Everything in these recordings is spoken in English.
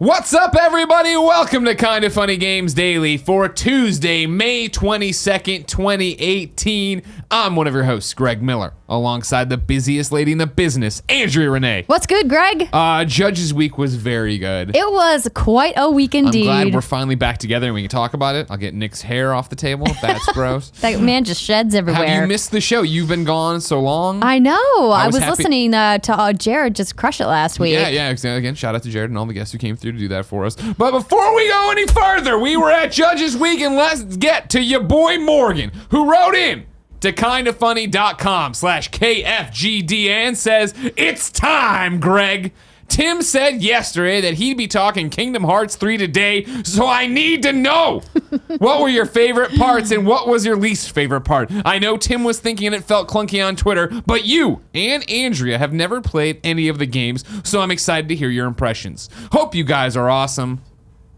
What's up, everybody? Welcome to Kinda Funny Games Daily for Tuesday, May 22nd, 2018. I'm one of your hosts, Greg Miller, alongside the busiest lady in the business, Andrea Renee. What's good, Greg? Judges Week was very good. It was quite a week indeed. I'm glad we're finally back together and we can talk about it. I'll get Nick's hair off the table. That's gross. That man just sheds everywhere. Have you missed the show? You've been gone so long. I know. I was happy. Listening to Jared just crush it last week. Yeah. Again, shout out to Jared and all the guests who came through to do that for us. But before we go any further, we were at Judges Week, and let's get to your boy Morgan, who wrote in to kindafunny.com/KFGD and says, "It's time, Greg. Tim said yesterday that he'd be talking Kingdom Hearts 3 today, so I need to know. What were your favorite parts and what was your least favorite part? I know Tim was thinking it felt clunky on Twitter, but you and Andrea have never played any of the games, so I'm excited to hear your impressions. Hope you guys are awesome."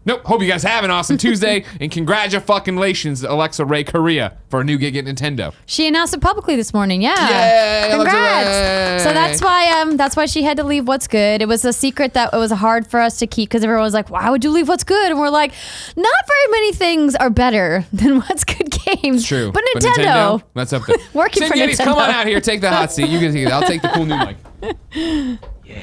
Nope. Hope you guys have an awesome Tuesday, and congratulations, Alexa Ray Korea, for a new gig at Nintendo. She announced it publicly this morning. Yeah. Yay, congrats. So that's why she had to leave What's Good. It was a secret that it was hard for us to keep because everyone was like, "Why would you leave What's Good?" And we're like, "Not very many things are better than What's Good games." It's true. But Nintendo, that's up there. Working for Nintendo. Come on out here. Take the hot seat. You can take it. I'll take the cool new mic. Yeah.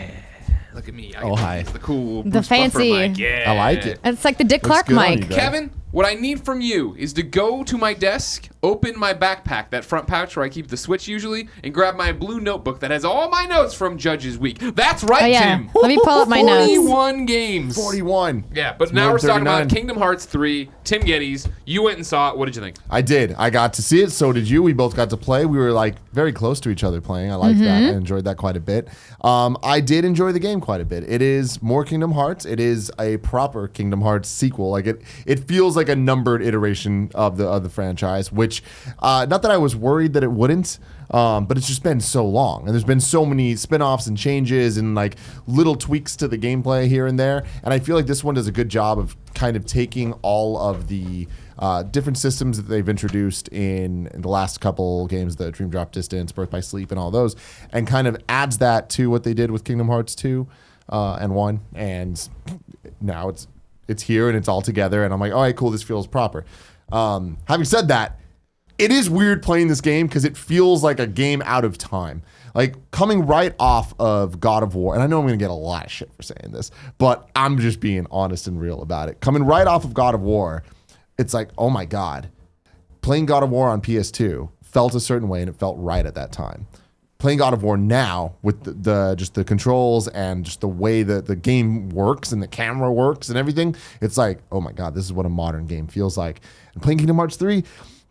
Look at me. Hi. The cool, the fancy mic. Yeah. I like it. It's like the Dick Looks Clark good on mic. you, Greg. Kevin, what I need from you is to go to my desk, open my backpack, that front pouch where I keep the Switch usually, and grab my blue notebook that has all my notes from Judges Week. That's right, Oh, yeah. Tim. Let me pull up my notes. 41 games. 41. Yeah, but It's now more we're than talking about 39. Kingdom Hearts 3, Tim Geddes. You went and saw it. What did you think? I did. I got to see it. So did you. We both got to play. We were like very close to each other playing. I liked that. I enjoyed that quite a bit. I did enjoy the game quite a bit. It is more Kingdom Hearts. It is a proper Kingdom Hearts sequel. Like it feels like a numbered iteration of the franchise, which not that I was worried that it wouldn't. But it's just been so long, and there's been so many spin-offs and changes and like little tweaks to the gameplay here and there. And I feel like this one does a good job of kind of taking all of the different systems that they've introduced in the last couple games, the Dream Drop Distance, Birth by Sleep, and all those, and kind of adds that to what they did with Kingdom Hearts 2 and 1. And now it's here and it's all together, and I'm like, all right, cool, this feels proper. Having said that, it is weird playing this game because it feels like a game out of time. Like coming right off of God of War, and I know I'm going to get a lot of shit for saying this, but I'm just being honest and real about it. Coming right off of God of War, it's like, oh my God, playing God of War on PS2 felt a certain way and it felt right at that time. Playing God of War now with the controls and just the way that the game works and the camera works and everything, it's like, oh my God, this is what a modern game feels like. And playing Kingdom Hearts 3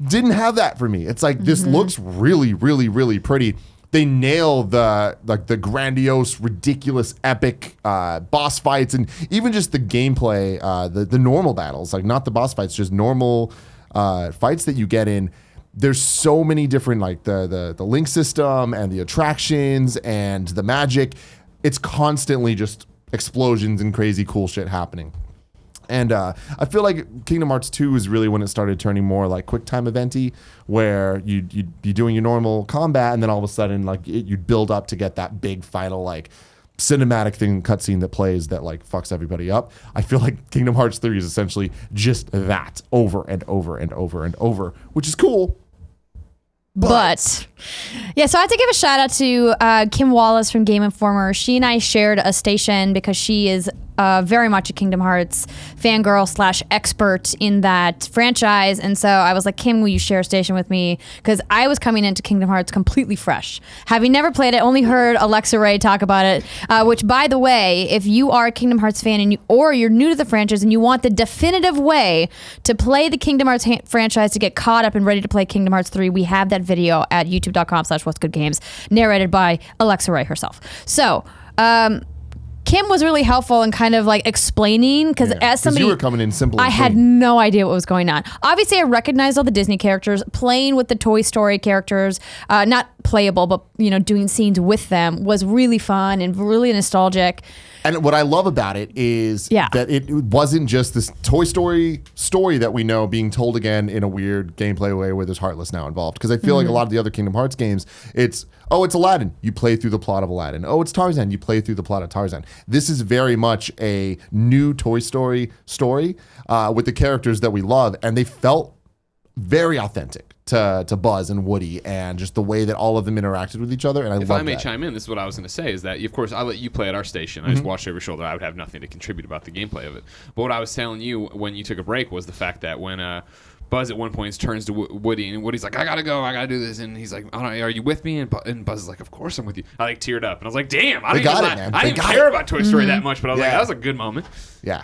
didn't have that for me. It's like, this looks really, really, really pretty. They nail the grandiose, ridiculous, epic boss fights, and even just the gameplay, the normal battles, like not the boss fights, just normal fights that you get in. There's so many different, like the link system and the attractions and the magic. It's constantly just explosions and crazy cool shit happening. And I feel like Kingdom Hearts 2 is really when it started turning more like quick time eventy, where you'd be doing your normal combat, and then all of a sudden like you'd build up to get that big final like cinematic thing, cutscene that plays that like fucks everybody up. I feel like Kingdom Hearts 3 is essentially just that over and over and over and over, which is cool. But yeah, so I have to give a shout out to Kim Wallace from Game Informer. She and I shared a station because she is very much a Kingdom Hearts fangirl / expert in that franchise. And so I was like, Kim, will you share a station with me? Because I was coming into Kingdom Hearts completely fresh. Having never played it, only heard Alexa Ray talk about it, which, by the way, if you are a Kingdom Hearts fan and you're new to the franchise and you want the definitive way to play the Kingdom Hearts franchise to get caught up and ready to play Kingdom Hearts 3, we have that video at youtube.com/what'sgoodgames, narrated by Alexa Ray herself. So, Kim was really helpful in kind of like explaining, because as somebody, you were coming in simple. I had no idea what was going on. Obviously, I recognized all the Disney characters. Playing with the Toy Story characters, not playable, but doing scenes with them was really fun and really nostalgic. And what I love about it is that it wasn't just this Toy Story story that we know being told again in a weird gameplay way where there's Heartless now involved. Because I feel like a lot of the other Kingdom Hearts games, it's Aladdin, you play through the plot of Aladdin. Oh, it's Tarzan, you play through the plot of Tarzan. This is very much a new Toy Story story with the characters that we love, and they felt very authentic to Buzz and Woody, and just the way that all of them interacted with each other. And if I may chime in, this is what I was going to say, is that, of course, I let you play at our station. I just watched over your shoulder. I would have nothing to contribute about the gameplay of it. But what I was telling you when you took a break was the fact that when Buzz at one point turns to Woody, and Woody's like, I gotta go, I gotta do this, and he's like, are you with me? And Buzz is like, of course I'm with you. I like teared up, and I was like, damn, I didn't care about Toy Story that much, but I was like, that was a good moment. Yeah,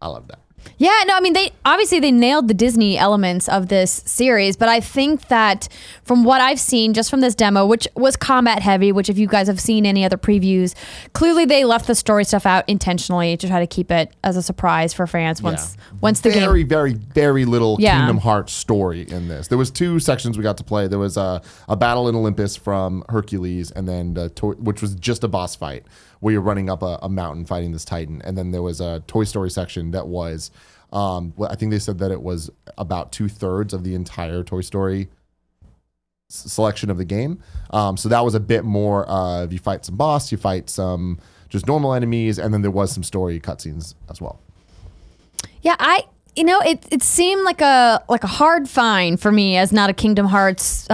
I love that. Yeah, no, I mean, they nailed the Disney elements of this series, but I think that from what I've seen just from this demo, which was combat heavy, which if you guys have seen any other previews, clearly they left the story stuff out intentionally to try to keep it as a surprise for fans once the game. Very little Kingdom Hearts story in this. There was 2 sections we got to play. There was a battle in Olympus from Hercules, and then which was just a boss fight where you're running up a mountain fighting this Titan. And then there was a Toy Story section that was, I think they said that it was about 2/3 of the entire Toy Story selection of the game. So that was a bit more of you fight some boss, you fight some just normal enemies, and then there was some story cutscenes as well. Yeah, it seemed like a hard find for me as not a Kingdom Hearts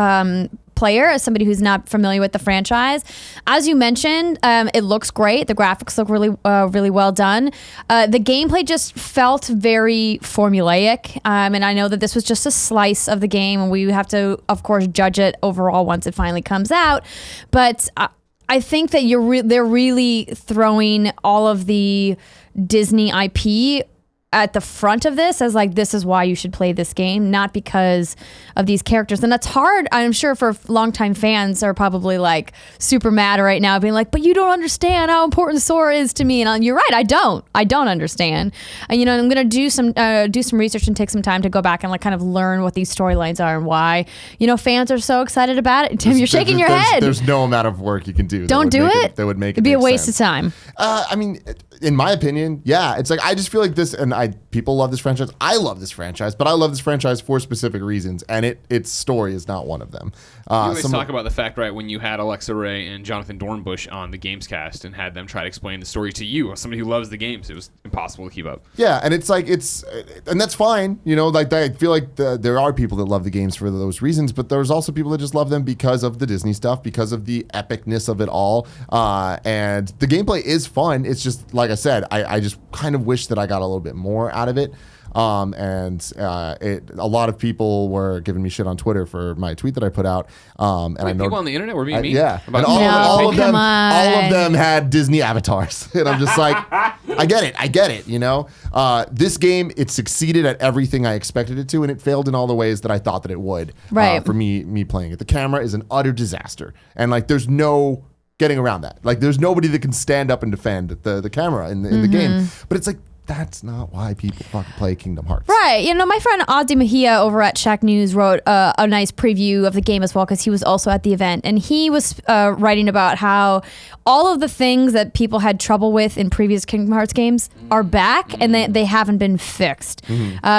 player, as somebody who's not familiar with the franchise. As you mentioned, it looks great. The graphics look really well done. The gameplay just felt very formulaic, and I know that this was just a slice of the game, and we have to, of course, judge it overall once it finally comes out. But I think that they're really throwing all of the Disney IP at the front of this as like, this is why you should play this game, not because of these characters. And that's hard, I'm sure, for longtime fans are probably like super mad right now, being like, but you don't understand how important Sora is to me. And you're right, I don't understand. And I'm gonna do some research and take some time to go back and like kind of learn what these storylines are and why fans are so excited about it. Tim, you're shaking your head. There's no amount of work you can do. Don't do it. That would make it. It'd be a waste of time. I mean, in my opinion, yeah, it's like, I just feel like this, and people love this franchise. I love this franchise, but I love this franchise for specific reasons, and its story is not one of them. You always talk about the fact, right, when you had Alexa Ray and Jonathan Dornbush on the Gamescast and had them try to explain the story to you, as somebody who loves the games, it was impossible to keep up. Yeah, and it's like, and that's fine. Like I feel like there are people that love the games for those reasons, but there's also people that just love them because of the Disney stuff, because of the epicness of it all. And the gameplay is fun. It's just, like I said, I just kind of wish that I got a little bit more out of it. A lot of people were giving me shit on Twitter for my tweet that I put out. And I know people on the internet were being mean. Yeah, and all of them had Disney avatars, and I'm just like, I get it. This game, it succeeded at everything I expected it to, and it failed in all the ways that I thought that it would. Right. For me playing it, the camera is an utter disaster, and like there's no getting around that. Like there's nobody that can stand up and defend the camera in the game. But it's like, that's not why people fucking play Kingdom Hearts. Right. My friend Ozzy Mejia over at Shack News wrote a nice preview of the game as well, because he was also at the event. And he was writing about how all of the things that people had trouble with in previous Kingdom Hearts games are back, and they haven't been fixed.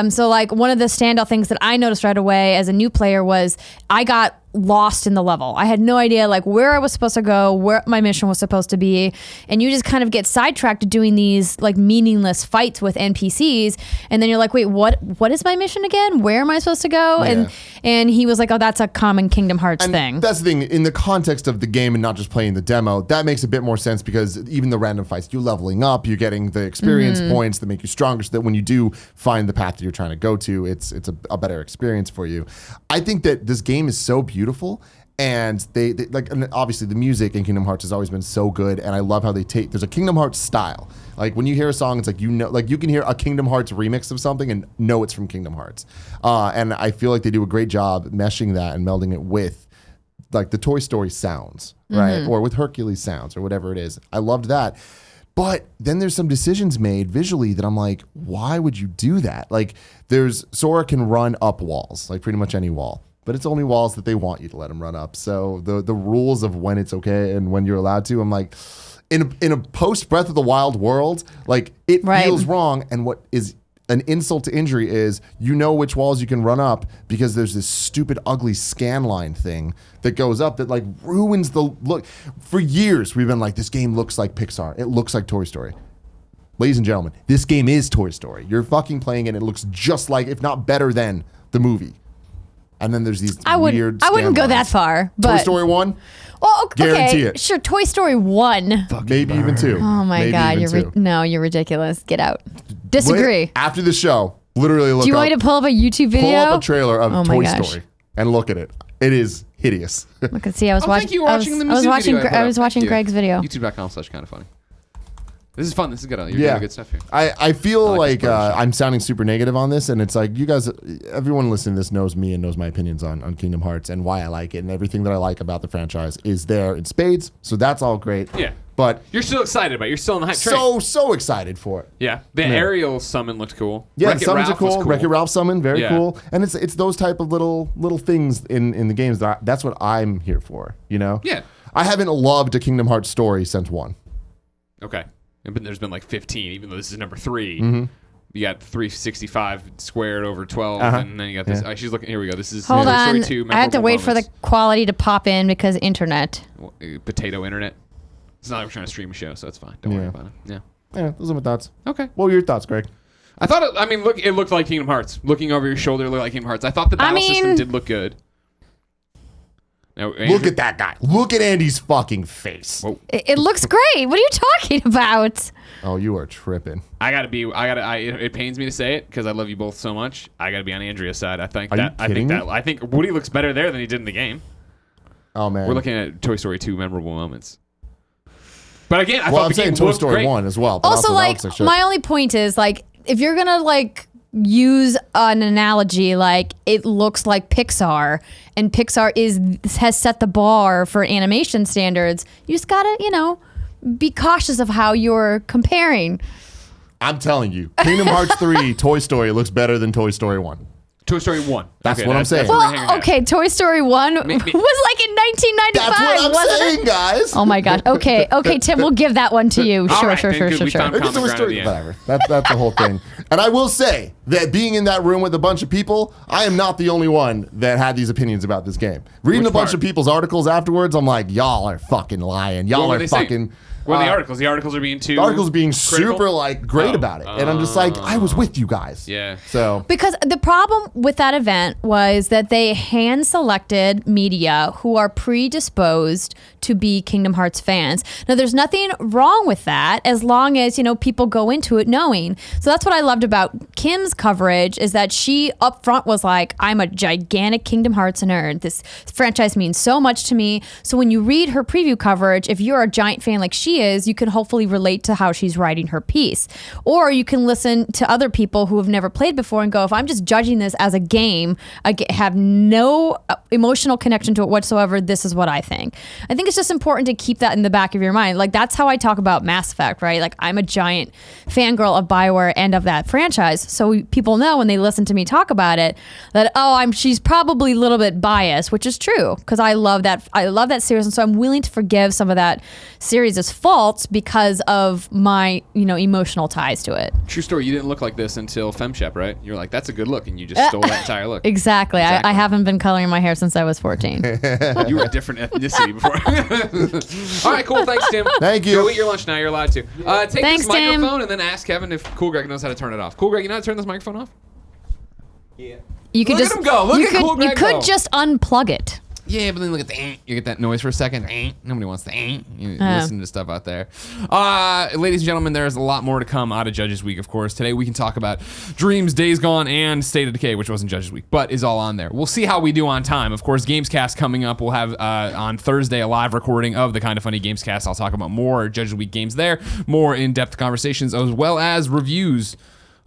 So like one of the standout things that I noticed right away as a new player was I got lost in the level. I had no idea like where I was supposed to go, where my mission was supposed to be, and you just kind of get sidetracked doing these like meaningless fights with NPCs, and then you're like, wait, what is my mission again? Where am I supposed to go? Yeah. And he was like, oh, that's a common Kingdom Hearts thing. That's the thing, in the context of the game and not just playing the demo, that makes a bit more sense, because even the random fights, you're leveling up, you're getting the experience points that make you stronger, so that when you do find the path that you're trying to go to, it's a better experience for you. I think that this game is so beautiful, and they like, and obviously the music in Kingdom Hearts has always been so good, and I love how there's a Kingdom Hearts style. Like when you hear a song, it's like, like you can hear a Kingdom Hearts remix of something and know it's from Kingdom Hearts. And I feel like they do a great job meshing that and melding it with like the Toy Story sounds, right? Or with Hercules sounds or whatever it is. I loved that. But then there's some decisions made visually that I'm like, why would you do that? Like Sora can run up walls, like pretty much any wall, but it's only walls that they want you to let him run up. So the rules of when it's okay and when you're allowed to, I'm like, in a post Breath of the Wild world, like it feels wrong. And what is an insult to injury is you know which walls you can run up because there's this stupid, ugly scan line thing that goes up that like ruins the look. For years, we've been like, this game looks like Pixar. It looks like Toy Story. Ladies and gentlemen, this game is Toy Story. You're fucking playing it and it looks just like, if not better than, the movie. And then there's these weird I wouldn't go scan that lines. far. But Toy Story 1? Well, okay, Guarantee it. Sure, Toy Story 1. Maybe even 2. Oh my Maybe God, even 2. no, you're ridiculous. Get out. Disagree. After the show, literally look Do you up, want me to pull up a YouTube video? pull up a trailer of Oh my Toy gosh. Story and look at it. It is hideous. Look and see. I was Oh, watching. thank you for watching the I was music watching. video I put I up. was watching Thank you. Greg's video. YouTube.com/kindafunny. This is fun. This is good. You're Yeah. doing good stuff here. I feel I like like this version. I'm sounding super negative on this, and it's like you guys, everyone listening to this knows me and knows my opinions on Kingdom Hearts and why I like it, and everything that I like about the franchise is there in spades. So that's all great. Yeah. But You're still excited about it. You're still on the hype train. so excited for it. Yeah. The aerial summon looked cool. Yeah, Wreck-It the summons Ralph are was cool. Wreck-It Ralph summon, very Yeah. cool. And it's those type of little things in the games that's what I'm here for. You know. Yeah. I haven't loved a Kingdom Hearts story since 1. Okay. But there's been like 15, even though this is number 3. Mm-hmm. You got 365 squared over 12, Uh-huh. and then you got this. Yeah. She's looking. Here we go. This is Hold Toy on. Story 2. I have to memorable wait for the moments. quality to pop in because internet. Potato internet. It's not like we're trying to stream a show, so it's fine. Don't worry Yeah. about it. Yeah. Yeah, those are my thoughts. Okay. What were your thoughts, Greg? I thought. It looked like Kingdom Hearts. Looking over your shoulder, it looked like Kingdom Hearts. I thought the battle system did look good. Now, Look at that guy. Look at Andy's fucking face. Whoa. It looks great. What are you talking about? Oh, you are tripping. It pains me to say it because I love you both so much. I gotta be on Andrea's side. I think Are you that. kidding me? I think Woody looks better there than he did in the game. Oh man. We're looking at Toy Story 2 memorable moments. But again, I Well, thought I'm the saying game Toy looked Story great. 1 as well. But Also, that like, looks like shit. my only point is, like, if you're gonna like use an analogy, like it looks like Pixar, and Pixar has set the bar for animation standards, you just gotta, be cautious of how you're comparing. I'm telling you, Kingdom Hearts 3 Toy Story looks better than Toy Story 1. Toy Story 1. That's what I'm saying. where we're hanging Well, out. okay, Toy Story 1 was like in 1995, That's what I'm wasn't saying, it? guys. Oh my gosh. Okay, Tim, we'll give that one to you. All Sure, right, sure, then sure, good. sure, We sure. found It's a common ground at story, the end. whatever. That's the whole thing. And I will say that being in that room with a bunch of people, I am not the only one that had these opinions about this game. Reading Which a bunch part? of people's articles afterwards, I'm like, y'all are fucking lying. Y'all What were are they saying? fucking. What are the articles? The articles are being too. The articles being critical? super like great about it, and I'm just like, I was with you guys. Yeah. So Because the problem with that event was that they hand selected media who are predisposed to be Kingdom Hearts fans. Now, there's nothing wrong with that as long as, people go into it knowing. So that's what I loved about Kim's coverage is that she up front was like, I'm a gigantic Kingdom Hearts nerd. This franchise means so much to me. So when you read her preview coverage, if you're a giant fan like she is, you can hopefully relate to how she's writing her piece. Or you can listen to other people who have never played before and go, if I'm just judging this as a game, have no emotional connection to it whatsoever, this is what I think. I think it's just important to keep that in the back of your mind. Like, that's how I talk about Mass Effect, right? Like, I'm a giant fangirl of BioWare and of that franchise. So people know when they listen to me talk about it that, she's probably a little bit biased, which is true because I love that series. And so I'm willing to forgive some of that series' faults because of my, emotional ties to it. True story. You didn't look like this until FemShep, right? You're like, that's a good look, and you just stole that entire look. Exactly. I haven't been coloring my hair since I was 14. You were a different ethnicity before. All right, cool. Thanks, Tim. Thank you. Go eat your lunch now. You're allowed to. Take Thanks, this Tim. microphone and then ask Kevin if Cool Greg knows how to turn it off. Cool Greg, you know how to turn this microphone off? You could Look just at him go. Look you at could, Cool you Greg could go. just unplug it. Yeah, but then look at the you get that noise for a second. Nobody wants the you Oh. listen to stuff out there. Ladies and gentlemen, there's a lot more to come out of Judges Week, of course. Today we can talk about Dreams, Days Gone, and State of Decay, which wasn't Judges Week, but is all on there. We'll see how we do on time. Of course, Gamescast coming up. We'll have on Thursday a live recording of the Kinda Funny Gamescast. I'll talk about more Judges Week games there, more in-depth conversations, as well as reviews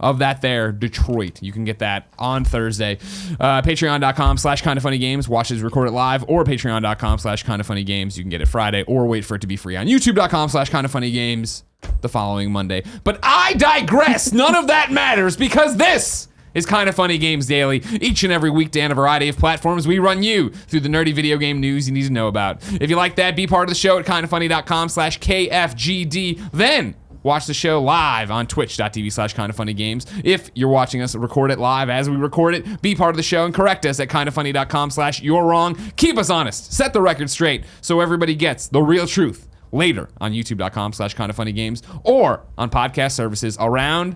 of that there, Detroit. You can get that on Thursday. Patreon.com/kindafunnygames. Watch it, record it live, or Patreon.com/kindafunnygames. You can get it Friday, or wait for it to be free on YouTube.com/kindafunnygames the following Monday. But I digress. None of that matters because this is Kinda Funny Games Daily. Each and every weekday on a variety of platforms, we run you through the nerdy video game news you need to know about. If you like that, be part of the show at kindafunny.com/KFGD. Then watch the show live on twitch.tv/kindoffunnygames. If you're watching us record it live as we record it, be part of the show and correct us at kindoffunny.com/you're wrong. Keep us honest. Set the record straight so everybody gets the real truth later on youtube.com/kindoffunnygames or on podcast services around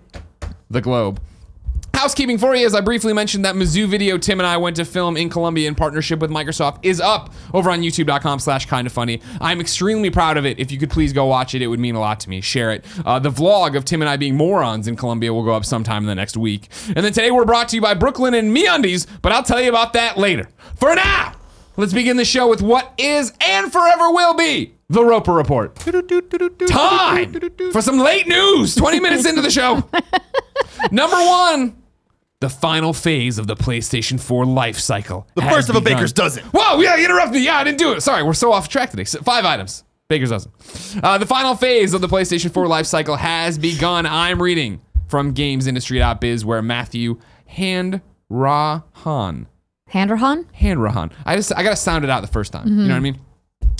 the globe. Housekeeping for you, as I briefly mentioned, that Mizzou video Tim and I went to film in Colombia in partnership with Microsoft is up over on youtube.com/kindoffunny. I'm extremely proud of it. If you could please go watch it, it would mean a lot to me. Share it. The vlog of Tim and I being morons in Colombia will go up sometime in the next week. And then today we're brought to you by Brooklyn and MeUndies, but I'll tell you about that later. For now, let's begin the show with what is and forever will be the Roper Report. Time for some late news. 20 minutes into the show. Number one. The final phase of the PlayStation 4 life cycle. The first of a baker's dozen. Whoa, yeah, you interrupted me. Yeah, I didn't do it. Sorry, we're so off track today. 5 items. Baker's dozen. The final phase of the PlayStation 4 life cycle has begun. I'm reading from gamesindustry.biz where Matthew Handrahan. Handrahan? I got to sound it out the first time. You know what I mean?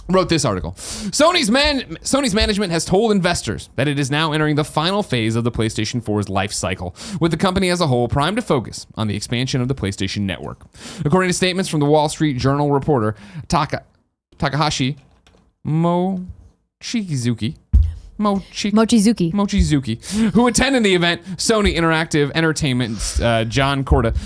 Wrote this article. Sony's management has told investors that it is now entering the final phase of the PlayStation 4's life cycle, with the company as a whole primed to focus on the expansion of the PlayStation Network. According to statements from the Wall Street Journal reporter Takahashi Mochizuki, who attended the event, Sony Interactive Entertainment's John Codera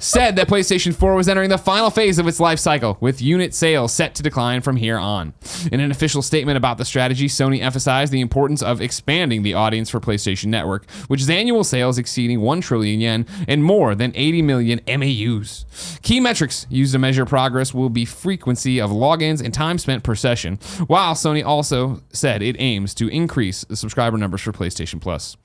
said that PlayStation 4 was entering the final phase of its life cycle, with unit sales set to decline from here on. In an official statement about the strategy, Sony emphasized the importance of expanding the audience for PlayStation Network, which is annual sales exceeding 1 trillion yen and more than 80 million MAUs. Key metrics used to measure progress will be frequency of logins and time spent per session, while Sony also said it aims to increase the subscriber numbers for PlayStation Plus.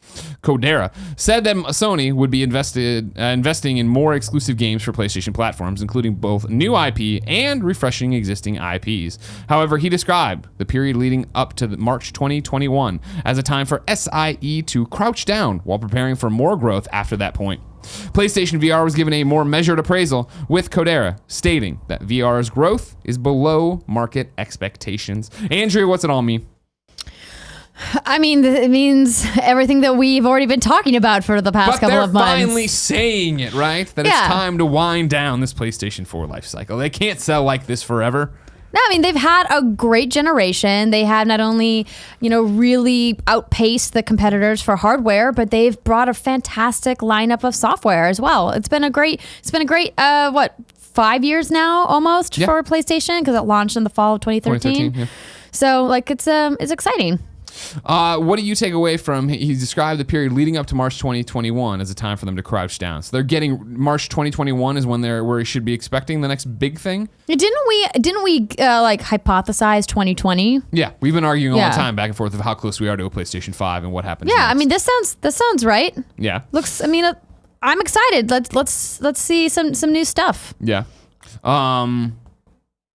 Codera said that Sony would be investing in more exclusive games for PlayStation platforms, including both new IP and refreshing existing IPs. However, he described the period leading up to March 2021 as a time for SIE to crouch down while preparing for more growth after that point. PlayStation VR was given a more measured appraisal, with Codera stating that VR's growth is below market expectations. Andrea, what's it all mean? I mean, it means everything that we've already been talking about for the past couple of months. But they're finally saying it, right? That it's time to wind down this PlayStation 4 life cycle. They can't sell like this forever. No, I mean, they've had a great generation. They have not only, really outpaced the competitors for hardware, but they've brought a fantastic lineup of software as well. It's been a great 5 years now almost for PlayStation, because it launched in the fall of 2013. Yeah. So it's exciting. What do you take away from, he described the period leading up to March 2021 as a time for them to crouch down. So they're getting, March 2021 is when where we should be expecting the next big thing? Didn't we hypothesize 2020? Yeah, we've been arguing all the time back and forth of how close we are to a PlayStation 5 and what happens next. I mean, this sounds right. Yeah. I'm excited. Let's see some new stuff. Yeah.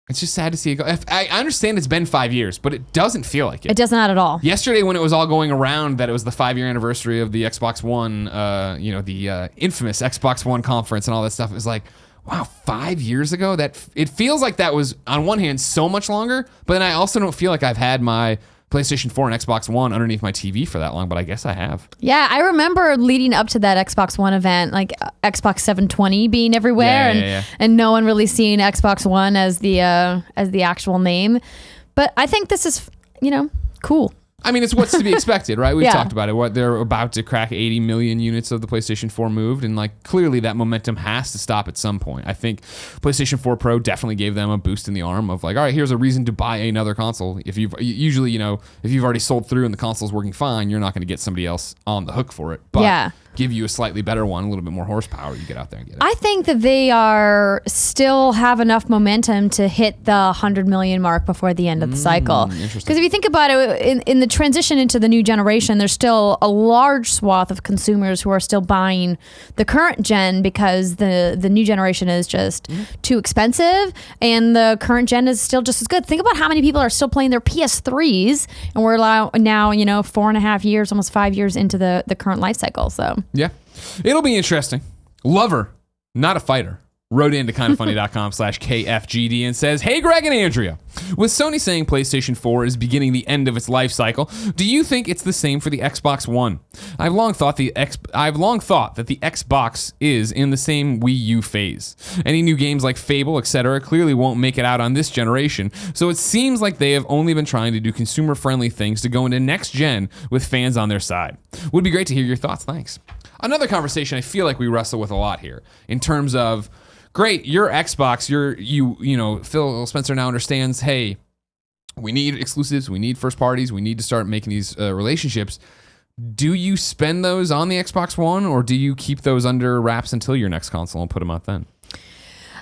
It's just sad to see it go. I understand it's been 5 years, but it doesn't feel like it. It does not at all. Yesterday, when it was all going around that it was the 5-year anniversary of the Xbox One, the infamous Xbox One conference and all that stuff, it was like, wow, 5 years ago? That it feels like that was, on one hand, so much longer, but then I also don't feel like I've had my PlayStation 4 and Xbox One underneath my TV for that long, but I guess I have. Yeah, I remember leading up to that Xbox One event, like Xbox 720 being everywhere, and no one really seeing Xbox One as the actual name. But I think this is, cool. I mean, it's what's to be expected, right? We've talked about it. What they're about to crack 80 million units of the PlayStation 4 moved, and clearly that momentum has to stop at some point. I think PlayStation 4 Pro definitely gave them a boost in the arm of all right, here's a reason to buy another console. If you've usually, if you've already sold through and the console's working fine, you're not going to get somebody else on the hook for it. But give you a slightly better one, a little bit more horsepower, you get out there and get it. I think that they still have enough momentum to hit the 100 million mark before the end of the cycle. Because if you think about it, in the transition into the new generation, there's still a large swath of consumers who are still buying the current gen because the new generation is just too expensive, and the current gen is still just as good. Think about how many people are still playing their PS3s, and we're now 4.5 years, almost 5 years into the current life cycle. So yeah, it'll be interesting. Lover, not a fighter. wrote into kindafunny.com/KFGD and says, "Hey, Greg and Andrea, with Sony saying PlayStation 4 is beginning the end of its life cycle, do you think it's the same for the Xbox One? I've long thought that the Xbox is in the same Wii U phase. Any new games like Fable, etc., clearly won't make it out on this generation, so it seems like they have only been trying to do consumer-friendly things to go into next gen with fans on their side. Would be great to hear your thoughts. Thanks." Another conversation I feel like we wrestle with a lot here in terms of, great, your Xbox, Phil Spencer now understands, hey, we need exclusives, we need first parties, we need to start making these relationships. Do you spend those on the Xbox One, or do you keep those under wraps until your next console and put them out then?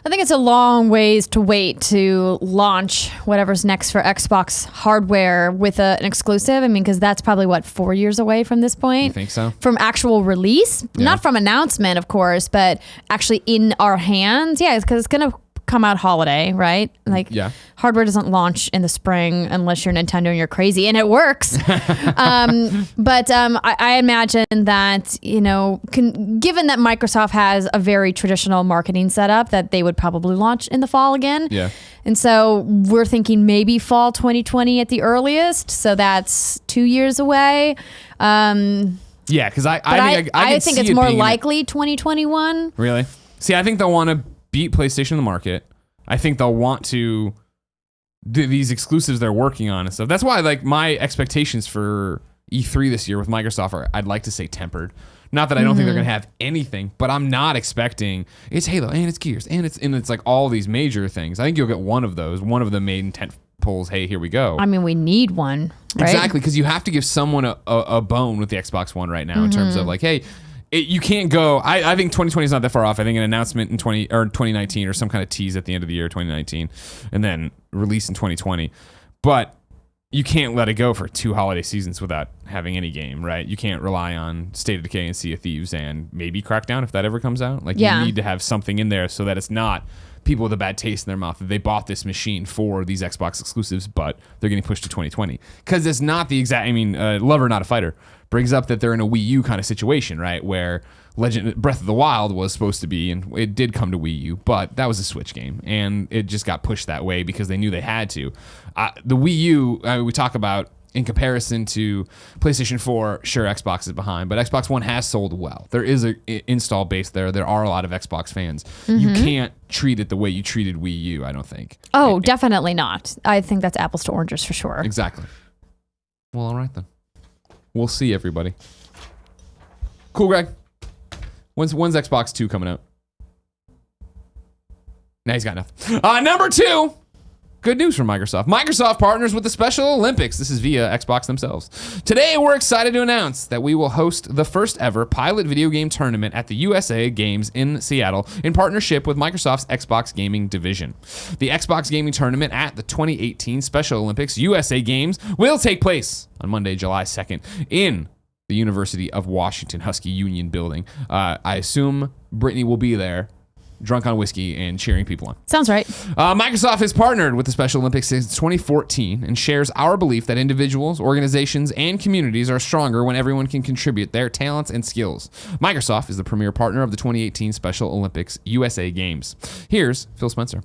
I think it's a long ways to wait to launch whatever's next for Xbox hardware with an exclusive. I mean, because that's probably, 4 years away from this point? You think so? From actual release? Yeah. Not from announcement, of course, but actually in our hands. Yeah, because it's going to come out holiday, right? Hardware doesn't launch in the spring unless you're Nintendo and you're crazy, and it works. But I imagine that, given that Microsoft has a very traditional marketing setup, that they would probably launch in the fall again. Yeah. And so we're thinking maybe fall 2020 at the earliest. So that's 2 years away. Yeah, because I think it's more likely 2021. Really? See, I think they'll want to beat PlayStation in the market. I think they'll want to do these exclusives they're working on and stuff. That's why, my expectations for E3 this year with Microsoft are, I'd like to say, tempered. Not that I don't think they're going to have anything, but I'm not expecting it's Halo and it's Gears and it's like all these major things. I think you'll get one of those. One of the main tent poles. Hey, here we go. I mean, we need one, right? Exactly, because you have to give someone a bone with the Xbox One right now in terms of hey. You can't go. I think 2020 is not that far off. I think an announcement in 2019 or some kind of tease at the end of the year 2019, and then release in 2020. But you can't let it go for 2 holiday seasons without having any game, right? You can't rely on State of Decay and Sea of Thieves and maybe Crackdown if that ever comes out. You need to have something in there so that it's not people with a bad taste in their mouth that they bought this machine for these Xbox exclusives, but they're getting pushed to 2020 because it's not the exact. I mean, Lover Not a Fighter brings up that they're in a Wii U kind of situation, right? Where Breath of the Wild was supposed to be, and it did come to Wii U, but that was a Switch game, and it just got pushed that way because they knew they had to. The Wii U, we talk about in comparison to PlayStation 4, sure, Xbox is behind, but Xbox One has sold well. There is an install base there. There are a lot of Xbox fans. You can't treat it the way you treated Wii U, I don't think. Oh, definitely not. I think that's apples to oranges for sure. Exactly. Well, all right then. We'll see, everybody. Cool, Greg. When's Xbox 2 coming out? Nah, he's got nothing. Number 2. Good news from Microsoft. Microsoft partners with the Special Olympics. This is via Xbox themselves. Today, we're excited to announce that we will host the first ever pilot video game tournament at the USA Games in Seattle in partnership with Microsoft's Xbox Gaming division. The Xbox Gaming Tournament at the 2018 Special Olympics USA Games will take place on Monday, July 2nd in the University of Washington Husky Union building. I assume Brittany will be there, drunk on whiskey and cheering people on. Sounds right. Microsoft has partnered with the Special Olympics since 2014 and shares our belief that individuals, organizations, and communities are stronger when everyone can contribute their talents and skills. Microsoft is the premier partner of the 2018 Special Olympics USA Games. Here's Phil Spencer.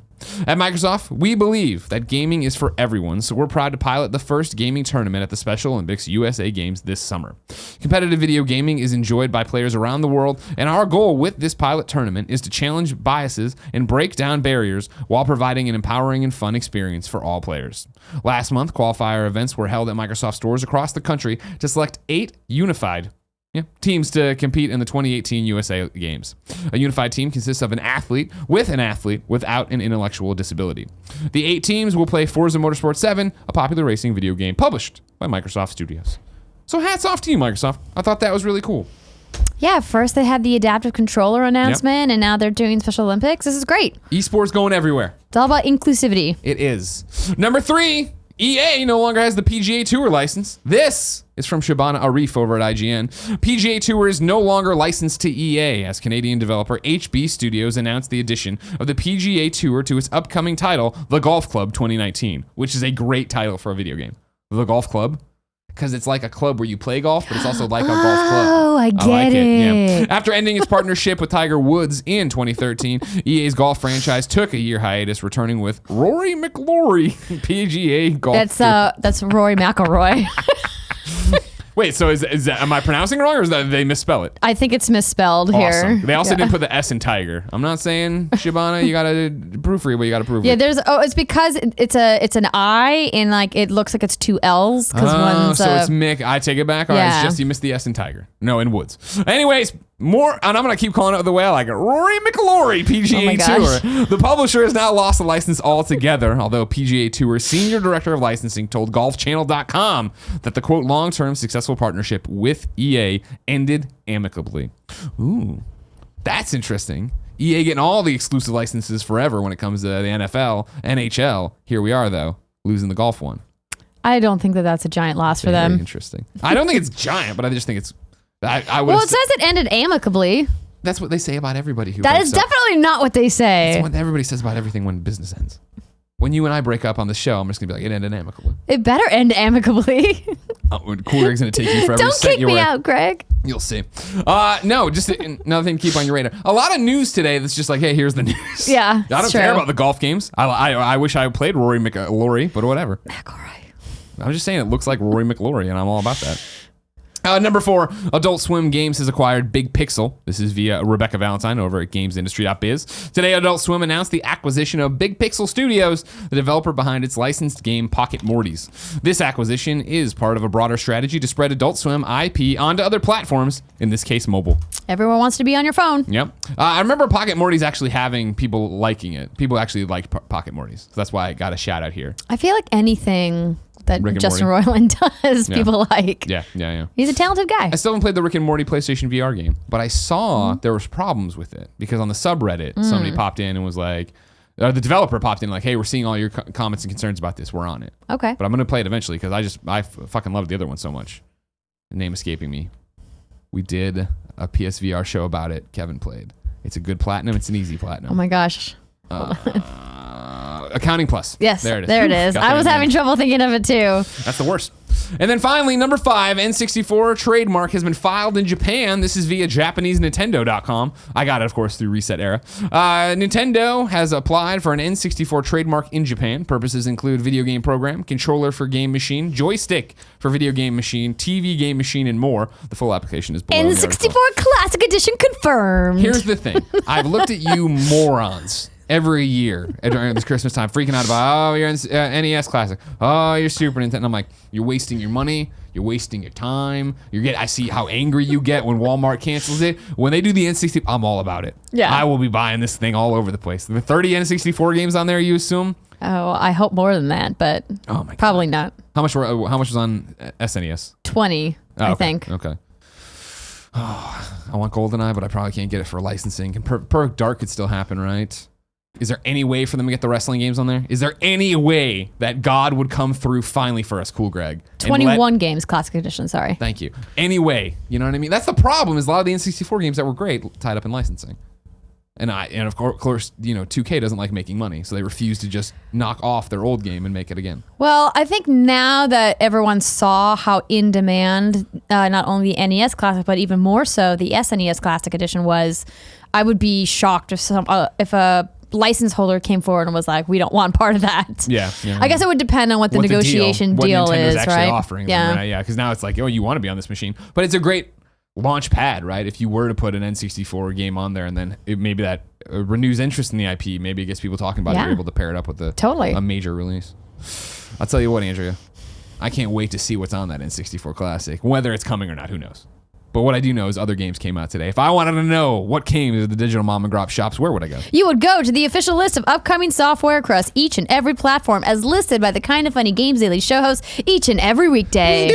At Microsoft, we believe that gaming is for everyone, so we're proud to pilot the first gaming tournament at the Special Olympics USA Games this summer. Competitive video gaming is enjoyed by players around the world, and our goal with this pilot tournament is to challenge biases and break down barriers while providing an empowering and fun experience for all players. Last month, qualifier events were held at Microsoft stores across the country to select 8 unified teams to compete in the 2018 USA Games. A unified team consists of an athlete without an intellectual disability. The 8 teams will play Forza Motorsport 7, a popular racing video game published by Microsoft Studios. So hats off to you, Microsoft. I thought that was really cool. Yeah, first they had the adaptive controller announcement, and now they're doing Special Olympics. This is great. Esports going everywhere. It's all about inclusivity. It is. Number 3, EA no longer has the PGA Tour license. This is from Shabana Arif over at IGN. PGA Tour is no longer licensed to EA as Canadian developer HB Studios announced the addition of the PGA Tour to its upcoming title, The Golf Club 2019, which is a great title for a video game. The Golf Club. because it's like a club where you play golf, but it's also like a golf club. Oh, I get like it. Yeah. After ending its partnership with Tiger Woods in 2013, EA's golf franchise took a year hiatus, returning with Rory McIlroy PGA Golf. That's Rory McIlroy. Wait, so is that, am I pronouncing it wrong, or is that they misspell it? I think it's misspelled Awesome. here. They also didn't put the S in Tiger. I'm not saying Shabana, you gotta proofread, but you gotta prove it. Yeah, it's because it's an I and like it looks like it's two L's because one's so it's Mick. I take it back. All right, it's just you missed the S in Tiger. No, in Woods. Anyways, more, and I'm gonna keep calling it the way I like it. Rory McIlroy PGA Tour. The publisher has now lost the license altogether, although PGA Tour senior director of licensing told GolfChannel.com that the quote long-term successful partnership with EA ended amicably. Ooh, that's interesting. EA getting all the exclusive licenses forever when it comes to the NFL, NHL. Here we are though, losing the golf one. I don't think that's a giant loss for them. Interesting. I don't think it's giant, but I just think it's. Well, it says it ended amicably. That's what they say about everybody who. That is definitely not what they say. That's what everybody says about everything when business ends. When you and I break up on the show, I'm just gonna be like, it ended amicably. It better end amicably. Cool Greg's gonna take you forever. Don't kick me out, Greg. You'll see. No, just another thing to keep on your radar. A lot of news today that's just like, hey, here's the news. Yeah, I don't care about the golf games. I wish I played Rory McIlroy, but whatever. McIlroy. I'm just saying it looks like Rory McIlroy, and I'm all about that. Number 4, Adult Swim Games has acquired Big Pixel. This is via Rebekah Valentine over at gamesindustry.biz. Today, Adult Swim announced the acquisition of Big Pixel Studios, the developer behind its licensed game Pocket Mortys. This acquisition is part of a broader strategy to spread Adult Swim IP onto other platforms, in this case, mobile. Everyone wants to be on your phone. Yep. I remember Pocket Mortys actually having people liking it. People actually liked Pocket Mortys. So that's why I got a shout out here. I feel like anything that Rick and Justin Morty. Roiland does, people like. Yeah. He's a talented guy. I still haven't played the Rick and Morty PlayStation VR game, but I saw there was problems with it because on the subreddit, somebody popped in and was like, the developer popped in like, hey, we're seeing all your comments and concerns about this. We're on it. Okay. But I'm going to play it eventually because I fucking loved the other one so much. The name escaping me. We did a PSVR show about it. Kevin played. It's a good platinum. It's an easy platinum. Oh my gosh. Accounting Plus. Yes, there it is. There it is. I was having trouble thinking of it too. That's the worst. And then finally, number 5, N64 trademark has been filed in Japan. This is via JapaneseNintendo.com. I got it, of course, through Reset Era. Nintendo has applied for an N64 trademark in Japan. Purposes include video game program, controller for game machine, joystick for video game machine, TV game machine, and more. The full application is below in the article. N64 Classic Edition confirmed. Here's the thing. I've looked at you morons every year during this Christmas time, freaking out about, oh, you're NES Classic. Oh, you're Super Nintendo. And I'm like, you're wasting your money. You're wasting your time. I see how angry you get when Walmart cancels it. When they do the N64, I'm all about it. Yeah. I will be buying this thing all over the place. The 30 N64 games on there, you assume? Oh, I hope more than that, but probably not. How much was on SNES? 20, I think. Okay. Oh, I want GoldenEye, but I probably can't get it for licensing. And Perfect Dark could still happen, right? Is there any way for them to get the wrestling games on there? Is there any way that God would come through finally for us, Cool Greg? 21 games, Classic Edition, sorry. Thank you. Any way, you know what I mean? That's the problem, is a lot of the N64 games that were great tied up in licensing. And of course, 2K doesn't like making money, so they refuse to just knock off their old game and make it again. Well, I think now that everyone saw how in demand not only the NES Classic, but even more so the SNES Classic Edition was, I would be shocked if a license holder came forward and was like, we don't want part of that. Yeah. I guess it would depend on what the negotiation deal is, actually right? Offering them, right? Yeah, because now it's like, oh, you want to be on this machine. But it's a great launch pad, right? If you were to put an N64 game on there and then maybe that renews interest in the IP, maybe it gets people talking about it, you're able to pair it up with a major release. I'll tell you what, Andrea, I can't wait to see what's on that N64 Classic. Whether it's coming or not, who knows? But what I do know is other games came out today. If I wanted to know what came to the digital mom and grop shops, where would I go? You would go to the official list of upcoming software across each and every platform as listed by the Kinda Funny Games Daily show hosts each and every weekday.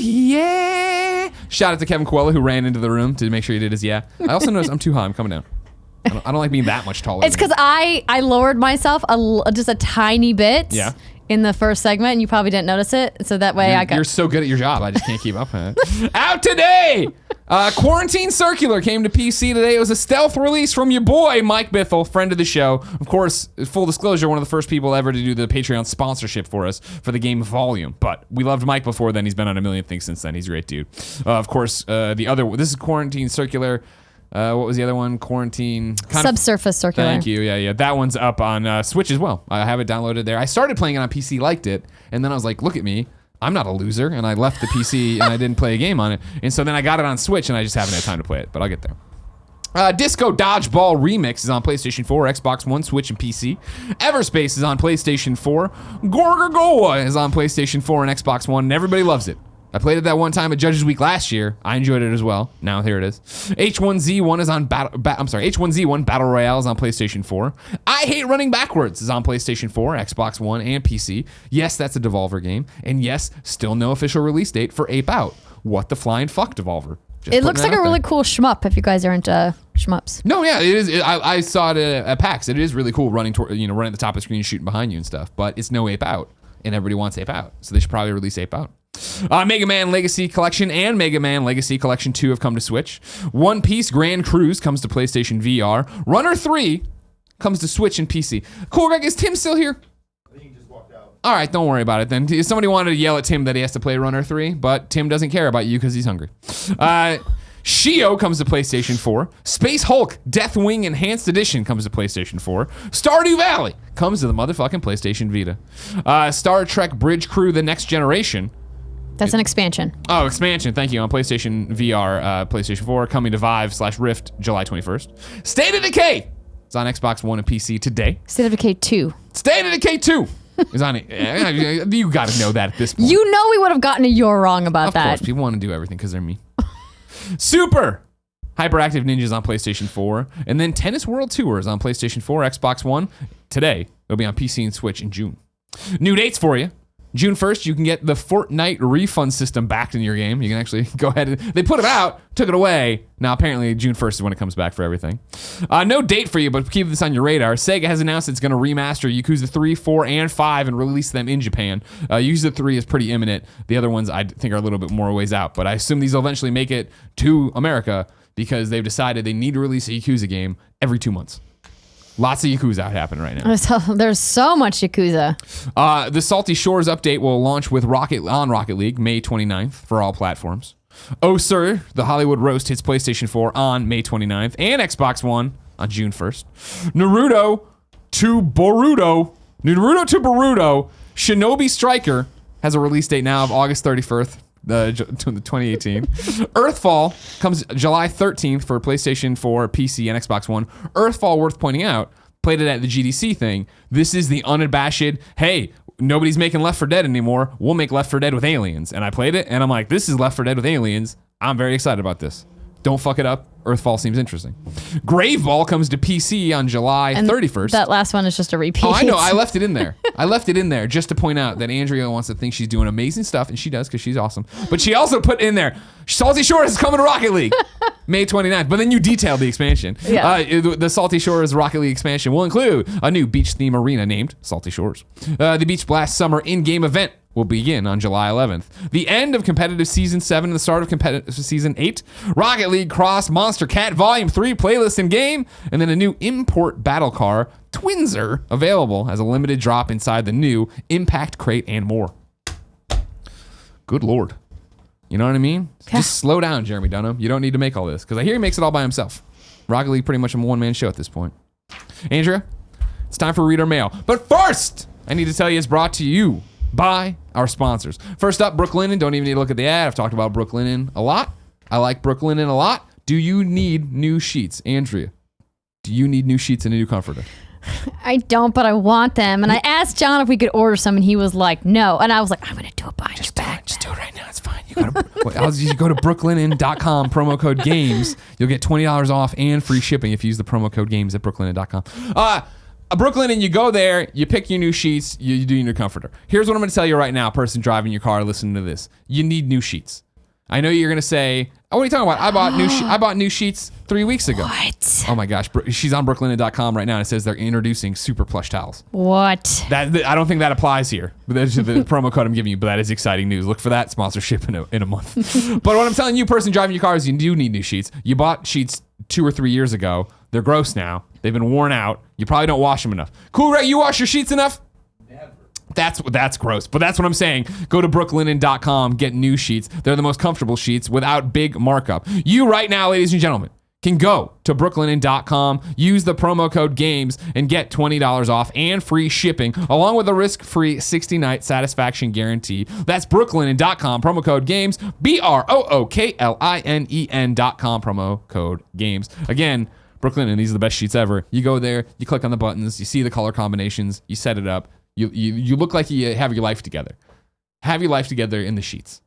Yeah. Shout out to Kevin Coelho, who ran into the room to make sure he did his yeah. I also noticed I'm too high. I'm coming down. I don't like being that much taller. It's because I lowered myself just a tiny bit. Yeah. In the first segment, and you probably didn't notice it, so that way You're so good at your job, I just can't keep up with it. Out today! Quarantine Circular came to PC today. It was a stealth release from your boy, Mike Bithell, friend of the show. Of course, full disclosure, one of the first people ever to do the Patreon sponsorship for us for the game Volume. But we loved Mike before then. He's been on a million things since then. He's a great dude. Of course, this is Quarantine Circular. What was the other one? Quarantine. Subsurface Circular. Thank you. Yeah. That one's up on Switch as well. I have it downloaded there. I started playing it on PC, liked it, and then I was like, look at me. I'm not a loser, and I left the PC and I didn't play a game on it. And so then I got it on Switch, and I just haven't had time to play it, but I'll get there. Disco Dodgeball Remix is on PlayStation 4, Xbox One, Switch, and PC. Everspace is on PlayStation 4. Gorgonzola is on PlayStation 4 and Xbox One, and everybody loves it. I played it that one time at Judges Week last year. I enjoyed it as well. Now here it is. H1Z1 is on H1Z1 Battle Royale is on PlayStation 4. I Hate Running Backwards is on PlayStation 4, Xbox One, and PC. Yes, that's a Devolver game. And yes, still no official release date for Ape Out. What the flying fuck, Devolver? It looks like a really cool shmup if you guys are into shmups. No, yeah, it is. I saw it at PAX. It is really cool running at the top of the screen, shooting behind you and stuff. But it's no Ape Out, and everybody wants Ape Out, so they should probably release Ape Out. Mega Man Legacy Collection and Mega Man Legacy Collection 2 have come to Switch. One Piece Grand Cruise comes to PlayStation VR. Runner 3 comes to Switch and PC. Cool, Greg, is Tim still here? I think he just walked out. All right, don't worry about it then. Somebody wanted to yell at Tim that he has to play Runner 3, but Tim doesn't care about you because he's hungry. Shio comes to PlayStation 4. Space Hulk Deathwing Enhanced Edition comes to PlayStation 4. Stardew Valley comes to the motherfucking PlayStation Vita. Star Trek Bridge Crew The Next Generation. That's an expansion. Oh, expansion. Thank you. On PlayStation VR, PlayStation 4, coming to Vive/Rift July 21st. State of Decay is on Xbox One and PC today. State of Decay 2. State of Decay 2 is on it. You got to know that at this point. You know we would have gotten a you're wrong about that. Of course, people want to do everything because they're me. Super Hyperactive Ninjas on PlayStation 4. And then Tennis World Tour is on PlayStation 4, Xbox One today. It'll be on PC and Switch in June. New dates for you. June 1st, you can get the Fortnite refund system back in your game. You can actually go ahead and... They put it out, took it away. Now, apparently, June 1st is when it comes back for everything. No date for you, but keep this on your radar. Sega has announced it's going to remaster Yakuza 3, 4, and 5 and release them in Japan. Yakuza 3 is pretty imminent. The other ones, I think, are a little bit more ways out. But I assume these will eventually make it to America because they've decided they need to release a Yakuza game every 2 months. Lots of Yakuza out happening right now. There's so much Yakuza. The Salty Shores update will launch with Rocket League May 29th for all platforms. Oh Sir, the Hollywood Roast hits PlayStation 4 on May 29th and Xbox One on June 1st. Naruto to Boruto, Shinobi Striker has a release date now of August 31st. 2018. Earthfall comes July 13th for PlayStation 4, PC, and Xbox One. Earthfall, worth pointing out, played it at the GDC thing. This is the unabashed, hey, nobody's making Left 4 Dead anymore. We'll make Left 4 Dead with aliens. And I played it, and I'm like, this is Left 4 Dead with aliens. I'm very excited about this. Don't fuck it up. Earthfall seems interesting. Graveball comes to PC on July 31st. That last one is just a repeat. Oh, I know. I left it in there. I left it in there just to point out that Andrea wants to think she's doing amazing stuff, and she does because she's awesome. But she also put in there, Salty Shores is coming to Rocket League May 29th. But then you detailed the expansion. Yeah. The Salty Shores Rocket League expansion will include a new beach theme arena named Salty Shores. The Beach Blast Summer in-game event will begin on July 11th. The end of competitive season 7 and the start of competitive season 8. Rocket League Cross Monster Cat Volume 3 playlist in game. And then a new import battle car, Twinzer, available as a limited drop inside the new Impact Crate and more. Good Lord. You know what I mean? Okay. Just slow down, Jeremy Dunham. You don't need to make all this because I hear he makes it all by himself. Rocket League pretty much a one-man show at this point. Andrea, it's time for Reader Mail. But first, I need to tell you it's brought to you by our sponsors. First up, Brooklinen. Don't even need to look at the ad. I've talked about Brooklinen a lot. I like Brooklinen a lot. Do you need new sheets? Andrea, do you need new sheets and a new comforter? I don't, but I want them. And I asked John if we could order some, and he was like, no. And I was like, I'm going to do it behind your back. Just do it right now. It's fine. You go to brooklinen.com, promo code GAMES. You'll get $20 off and free shipping if you use the promo code GAMES at brooklinen.com. Brooklinen, you go there, you pick your new sheets, you do your new comforter. Here's what I'm going to tell you right now, person driving your car listening to this. You need new sheets. I know you're going to say, What are you talking about? I bought new sheets 3 weeks ago. What? Oh my gosh, she's on brooklinen.com right now and it says they're introducing super plush towels. What? I don't think that applies here. But that's the promo code I'm giving you, but that is exciting news. Look for that sponsorship in a month. But what I'm telling you, person driving your cars, you do need new sheets. You bought sheets 2 or 3 years ago. They're gross now. They've been worn out. You probably don't wash them enough. Cool, Ray, you wash your sheets enough? That's gross, but that's what I'm saying. Go to brooklinen.com, get new sheets. They're the most comfortable sheets without big markup. You right now, ladies and gentlemen, can go to brooklinen.com, use the promo code GAMES, and get $20 off and free shipping, along with a risk-free 60-night satisfaction guarantee. That's brooklinen.com, promo code GAMES, BROOKLINEN.com, promo code GAMES. Again, Brooklinen, these are the best sheets ever. You go there, you click on the buttons, you see the color combinations, you set it up. You look like you have your life together. Have your life together in the sheets.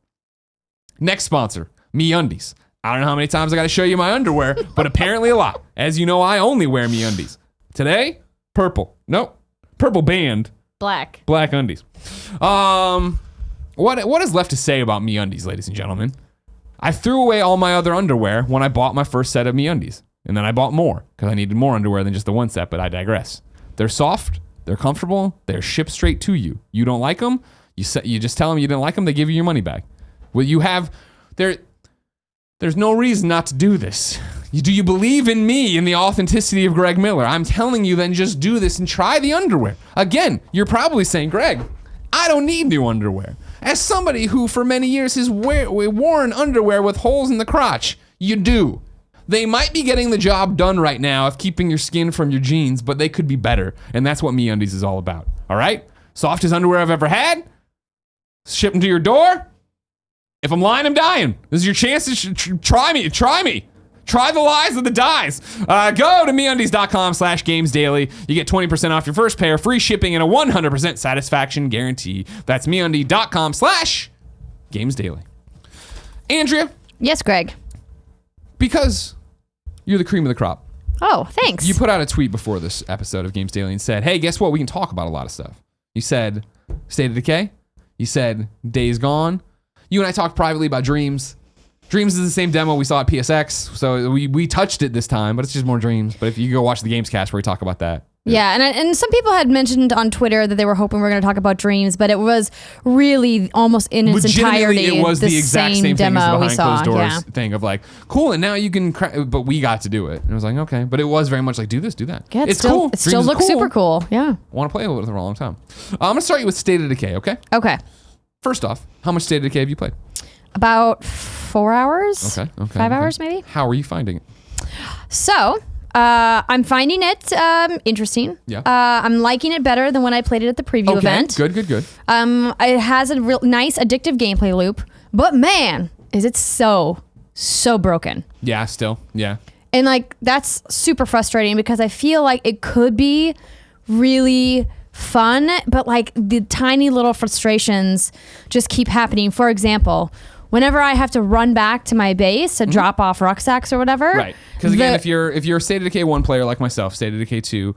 Next sponsor, MeUndies. I don't know how many times I got to show you my underwear, but apparently a lot. As you know, I only wear MeUndies. Today, purple. Nope. Purple band. Black undies. What is left to say about MeUndies, ladies and gentlemen? I threw away all my other underwear when I bought my first set of MeUndies. And then I bought more because I needed more underwear than just the one set, but I digress. They're soft. They're comfortable. They're shipped straight to you. You don't like them, you just tell them you didn't like them, they give you your money back. Well, there's no reason not to do this. Do you believe in me and the authenticity of Greg Miller? I'm telling you, then just do this and try the underwear. Again, you're probably saying, Greg, I don't need new underwear. As somebody who for many years has worn underwear with holes in the crotch, you do. They might be getting the job done right now of keeping your skin from your jeans, but they could be better. And that's what MeUndies is all about. All right? Softest underwear I've ever had. Ship them to your door. If I'm lying, I'm dying. This is your chance to try me. Try me. Try the lies of the dies. Go to MeUndies.com/GamesDaily. You get 20% off your first pair, free shipping, and a 100% satisfaction guarantee. That's MeUndies.com/GamesDaily. Andrea. Yes, Greg. Because you're the cream of the crop. Oh, thanks. You put out a tweet before this episode of Games Daily and said, hey, guess what? We can talk about a lot of stuff. You said State of Decay. You said Days Gone. You and I talked privately about Dreams. Dreams is the same demo we saw at PSX, so we touched it this time, but it's just more Dreams. But if you go watch the Gamescast where we talk about that. Yeah, and some people had mentioned on Twitter that they were hoping we were going to talk about Dreams, but it was really almost in its entirety it was the exact same thing as the behind closed doors thing of like, cool, and now you can, but we got to do it. And it was like, okay, but it was very much like, do this, do that. Yeah, it's still, cool. It still looks super cool. Yeah. Want to play it with it for a long time. I'm going to start you with State of Decay, okay? Okay. First off, how much State of Decay have you played? About 4 hours. Okay. 5 hours maybe. How are you finding it? So, I'm finding it interesting. Yeah. I'm liking it better than when I played it at the preview event. Good. It has a real nice addictive gameplay loop, but man, is it so broken. Yeah, still. Yeah. And like that's super frustrating because I feel like it could be really fun, but like the tiny little frustrations just keep happening. For example, whenever I have to run back to my base to drop off rucksacks or whatever. Right. Because again, if you're a State of Decay 1 player like myself, State of Decay 2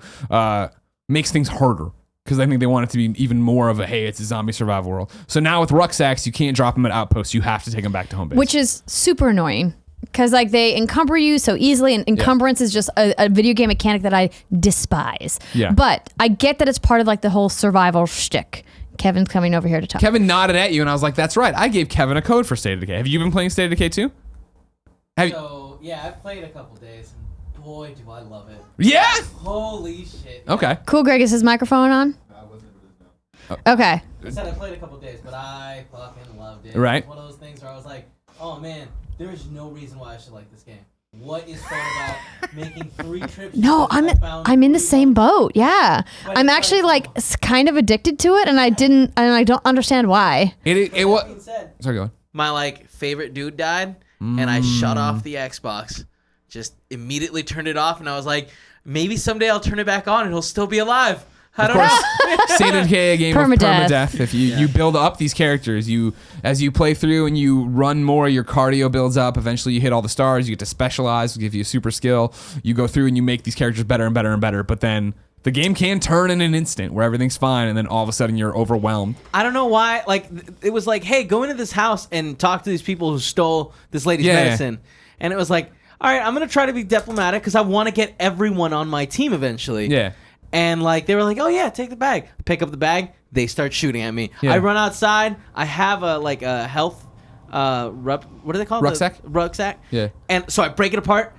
makes things harder. Because I think they want it to be even more of a, hey, it's a zombie survival world. So now with rucksacks, you can't drop them at outposts. You have to take them back to home base. Which is super annoying. Because like they encumber you so easily, and encumbrance is just a video game mechanic that I despise. Yeah. But I get that it's part of like the whole survival shtick. Kevin's coming over here to talk. Kevin nodded at you, and I was like, that's right. I gave Kevin a code for State of Decay. Have you been playing State of Decay 2? Yeah, I've played a couple days, and boy, do I love it. Yeah? Holy shit. Yeah. Okay. Cool, Greg, is his microphone on? Okay. I said I played a couple days, but I fucking loved it. Right. It's one of those things where I was like, oh man, there is no reason why I should like this game. What is fun about making 3 trips? No, I'm in the same boat. Yeah. But I'm actually like kind of addicted to it, and I don't understand why. It was. Being said, Sorry, go on. my like favorite dude died, and I shut off the Xbox, just immediately turned it off, and I was like, maybe someday I'll turn it back on and he'll still be alive. I don't know. State of Decay, a game Permadeath. of permadeath. If you build up these characters, as you play through and you run more, your cardio builds up. Eventually, you hit all the stars. You get to specialize, give you a super skill. You go through and you make these characters better and better and better. But then The game can turn in an instant where everything's fine, and then all of a sudden you're overwhelmed. I don't know why. Like, it was like, hey, go into this house and talk to these people who stole this lady's medicine. And it was like, all right, I'm going to try to be diplomatic because I want to get everyone on my team eventually. Yeah. And like, they were like, oh yeah, take the bag. Pick up the bag. They start shooting at me. Yeah. I run outside. I have a health, what do they call it? Rucksack? Rucksack. Yeah. And so I break it apart,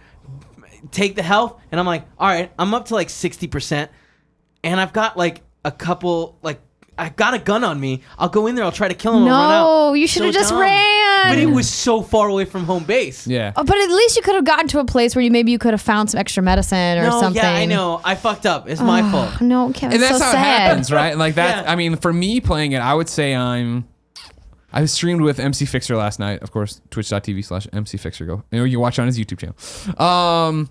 take the health, and I'm like, all right, I'm up to like 60%. And I've got like a couple, like, I've got a gun on me. I'll go in there. I'll try to kill him. No, I'll run out. you should have just dumb. ran. But it was so far away from home base. Yeah. Oh, but at least you could have gotten to a place where you could have found some extra medicine or No, something. yeah, I know. I fucked up. It's my fault. No, Kevin, And that's so how sad. it happens, right? Like that. Yeah. I mean, for me playing it, I would say I streamed with MC Fixer last night. Of course, twitch.tv/MC Fixer. Go. You can watch on his YouTube channel.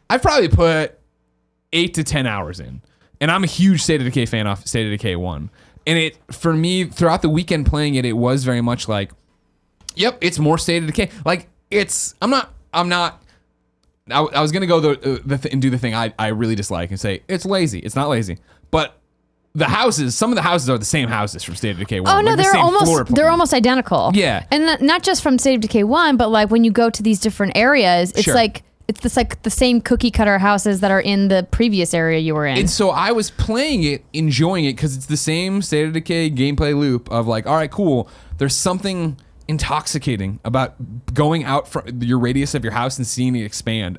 I've probably put 8 to 10 hours in. And I'm a huge State of Decay fan off State of Decay 1. And it, for me, throughout the weekend playing it, it was very much like, yep, it's more State of Decay. Like, I was going to go and do the thing I really dislike and say, it's lazy. It's not lazy. But some of the houses are the same houses from State of Decay 1. Oh no, like the they're same floor almost plan. they're almost identical. Yeah. And not just from State of Decay 1, but like when you go to these different areas, it's Sure. like it's like the same cookie cutter houses that are in the previous area you were in. And so I was playing it, enjoying it, because it's the same State of Decay gameplay loop of like, all right, cool. There's something intoxicating about going out from your radius of your house and seeing it expand.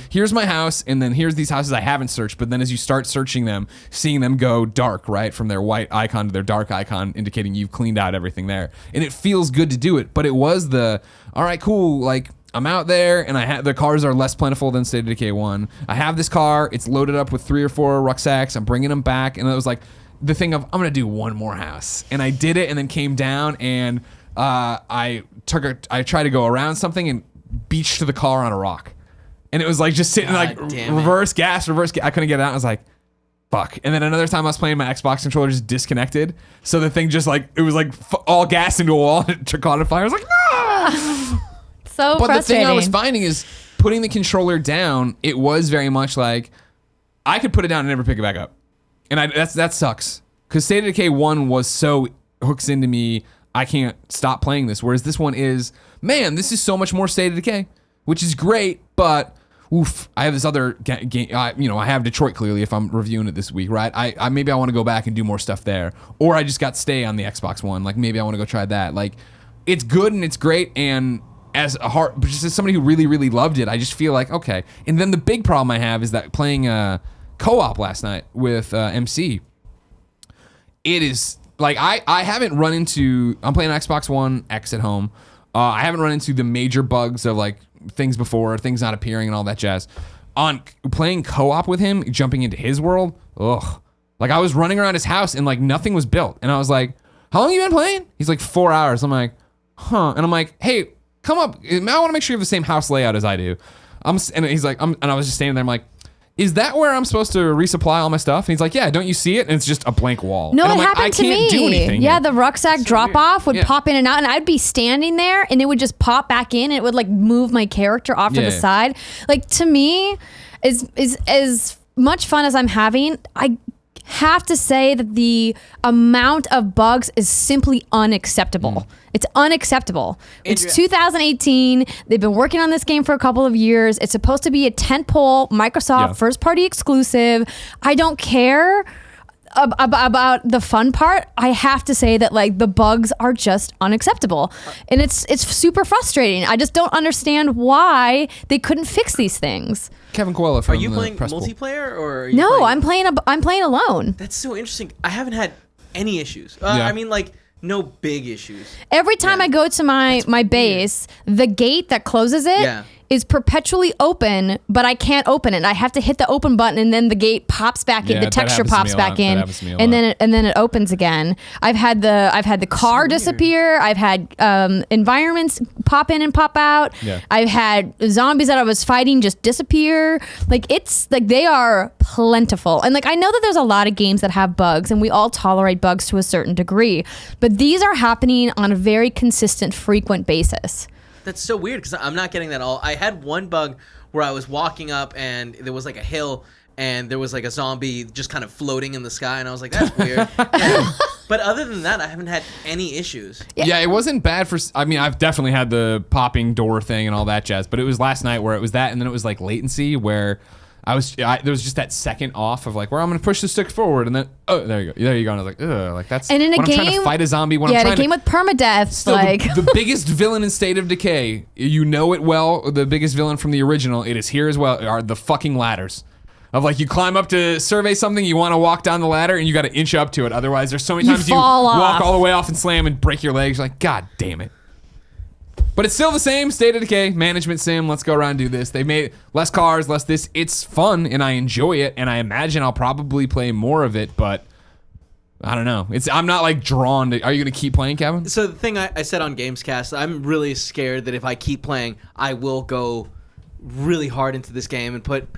Here's my house, and then here's these houses I haven't searched. But then as you start searching them, seeing them go dark, right, from their white icon to their dark icon, indicating you've cleaned out everything there. And it feels good to do it. But it was all right, cool, like, I'm out there, and the cars are less plentiful than State of Decay 1. I have this car. It's loaded up with 3 or 4 rucksacks. I'm bringing them back. And it was like the thing of, I'm going to do one more house. And I did it and then came down, and I tried to go around something and beached the car on a rock. And it was like just sitting like reverse gas. I couldn't get it out. I was like, fuck. And then another time I was playing, my Xbox controller just disconnected. So the thing just like, it was like all gas into a wall and it caught on fire. I was like, no! So But the thing frustrating. I was finding is putting the controller down, it was very much like I could put it down and never pick it back up. And that sucks. Because State of Decay 1 was so hooks into me, I can't stop playing this. Whereas this one is, man, this is so much more State of Decay, which is great, but oof, I have this other game. I have Detroit clearly if I'm reviewing it this week, right? I maybe I want to go back and do more stuff there. Or I just got Stay on the Xbox One. Like maybe I want to go try that. Like it's good and it's great, and just as somebody who really, really loved it, I just feel like, okay. And then the big problem I have is that playing co-op last night with MC, it is like I haven't run into, I'm playing Xbox One X at home. I haven't run into the major bugs of like things before, things not appearing and all that jazz. On playing co-op with him, jumping into his world, ugh. Like I was running around his house and like nothing was built. And I was like, how long you been playing? He's like 4 hours. I'm like, huh. And I'm like, hey, come up. I want to make sure you have the same house layout as I do. And he's like, and I was just standing there. I'm like, is that where I'm supposed to resupply all my stuff? And he's like, yeah, don't you see it? And it's just a blank wall. No, and I'm it like, happened to me. I can't do anything. Yeah, here. the rucksack drop off would Yeah. pop in and out, and I'd be standing there, and it would just pop back in, and it would like move my character off to the Yeah. side. Like to me, is as much fun as I'm having, I have to say that the amount of bugs is simply unacceptable. It's unacceptable. It's Andrea. 2018. They've been working on this game for a couple of years. It's supposed to be a tentpole Microsoft first party exclusive. I don't care about the fun part. I have to say that like the bugs are just unacceptable, and it's super frustrating. I just don't understand why they couldn't fix these things. Kevin Coelho from Are you the playing press pool. multiplayer or? Are you No, playing- I'm playing alone. That's so interesting. I haven't had any issues. Yeah. I mean, like no big issues. Every time I go to my base, the gate that closes it is perpetually open, but I can't open it. I have to hit the open button, and then the gate pops back in. Yeah, The that texture happens to pops me a back lot. That in, happens to me a and lot. then it opens again. I've had the car disappear. I've had environments pop in and pop out. Yeah. I've had zombies that I was fighting just disappear. Like it's like they are plentiful, and like I know that there's a lot of games that have bugs, and we all tolerate bugs to a certain degree, but these are happening on a very consistent, frequent basis. That's so weird because I'm not getting that all. I had one bug where I was walking up and there was like a hill and there was like a zombie just kind of floating in the sky, and I was like, that's weird. Yeah. But other than that, I haven't had any issues. Yeah, it wasn't bad for. I mean, I've definitely had the popping door thing and all that jazz, but it was last night where it was that, and then it was like latency where there was just that second off of like where I'm gonna push the stick forward, and then there you go, and I was like, ugh, like that's. And in a when game, I'm trying to fight a zombie, when I'm in trying a game with permadeath, still the biggest villain in State of Decay, you know it well. The biggest villain from the original, it is here as well. Are the fucking ladders. Of like you climb up to survey something, you want to walk down the ladder, and you got to inch up to it. Otherwise, there's so many times you walk all the way off and slam and break your legs. You're like, God damn it. But it's still the same State of Decay management sim. Let's go around and do this. They made less cars, less this. It's fun, and I enjoy it, and I imagine I'll probably play more of it. But I don't know. I'm not like drawn to. Are you gonna keep playing, Kevin? So the thing I said on Gamescast, I'm really scared that if I keep playing, I will go really hard into this game and put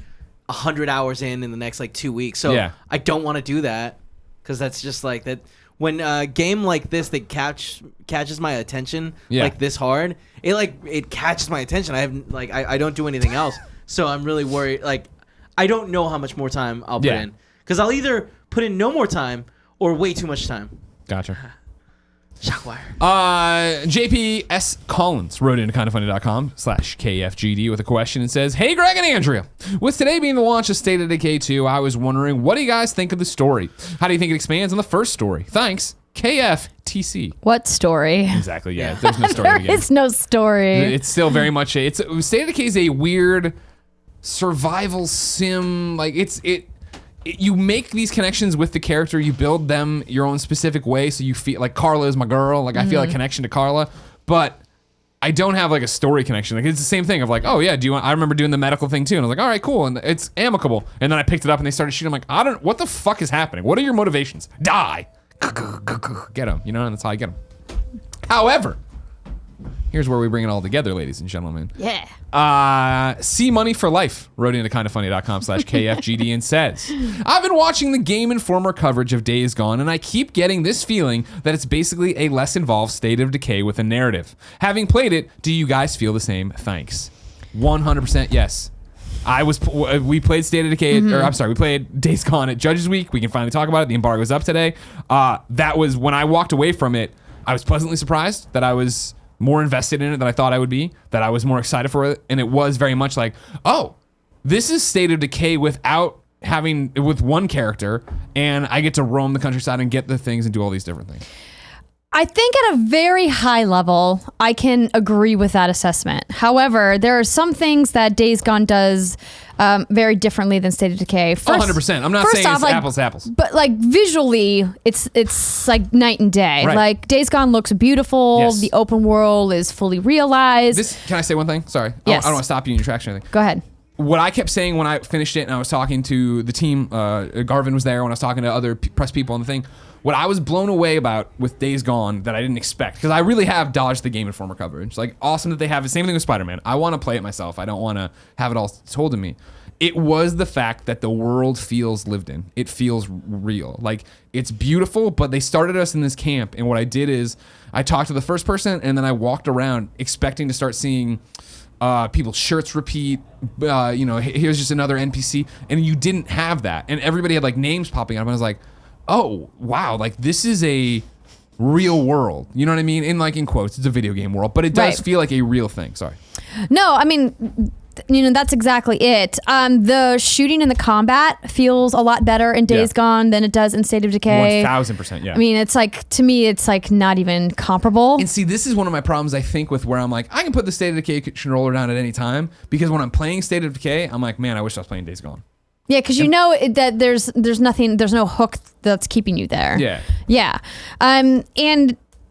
100 hours in the next like 2 weeks. So yeah. I don't want to do that because that's just like that. When a game like this that catches my attention like this hard, it catches my attention. I don't do anything else, so I'm really worried. Like I don't know how much more time I'll put in because I'll either put in no more time or way too much time. Gotcha. Shockwire. Jpscollins wrote into kindoffunny.com/KFGD with a question and says, "Hey Greg and Andrea, with today being the launch of State of Decay 2, I was wondering, what do you guys think of the story? How do you think it expands on the first story? Thanks, KFTC." What story? Exactly, yeah. There's no story. There is no story. It's still very much State of Decay is a weird survival sim. Like you make these connections with the character, you build them your own specific way, so you feel like Carla is my girl, like I feel like connection to Carla, but I don't have like a story connection. Like it's the same thing of like, oh yeah, I remember doing the medical thing too, and I was like, all right, cool, and it's amicable, and then I picked it up and they started shooting. I'm like, what the fuck is happening? What are your motivations? Die, get them, and that's how I get them. However, here's where we bring it all together, ladies and gentlemen. Yeah. CMoney for Life wrote into kindoffunny.com/KFGD and says, "I've been watching the Game Informer coverage of Days Gone, and I keep getting this feeling that it's basically a less involved State of Decay with a narrative. Having played it, do you guys feel the same? Thanks." 100% yes. We played State of Decay, we played Days Gone at Judges Week. We can finally talk about it. The embargo's up today. That was when I walked away from it. I was pleasantly surprised that I was more invested in it than I thought I would be, that I was more excited for it, and it was very much like, oh, this is State of Decay with one character, and I get to roam the countryside and get the things and do all these different things. I think at a very high level, I can agree with that assessment. However, there are some things that Days Gone does very differently than State of Decay. 100%. I'm not saying it's apples to apples. But like visually, it's like night and day. Right. Like Days Gone looks beautiful. Yes. The open world is fully realized. Can I say one thing? Sorry. Yes. I don't want to stop you in your tracks or anything. Go ahead. What I kept saying when I finished it and I was talking to the team, Garvin was there when I was talking to other press people on the thing, what I was blown away about with Days Gone that I didn't expect, because I really have dodged the Game Informer coverage. Like, awesome that they have it. Same thing with Spider-Man. I want to play it myself. I don't want to have it all told to me. It was the fact that the world feels lived in. It feels real. Like, it's beautiful, but they started us in this camp, and what I did is I talked to the first person, and then I walked around expecting to start seeing people's shirts repeat, here's just another NPC, and you didn't have that. And everybody had like names popping up, and I was like, oh, wow, like this is a real world. You know what I mean? In quotes, it's a video game world, but it does feel like a real thing. Sorry. No, I mean, that's exactly it. The shooting and the combat feels a lot better in Days Gone than it does in State of Decay. 1000%, yeah. I mean, it's like, to me, it's like not even comparable. And see, this is one of my problems, I think, with where I'm like, I can put the State of Decay controller down at any time, because when I'm playing State of Decay, I'm like, man, I wish I was playing Days Gone. Yeah, because that there's no hook that's keeping you there. Yeah. Yeah. And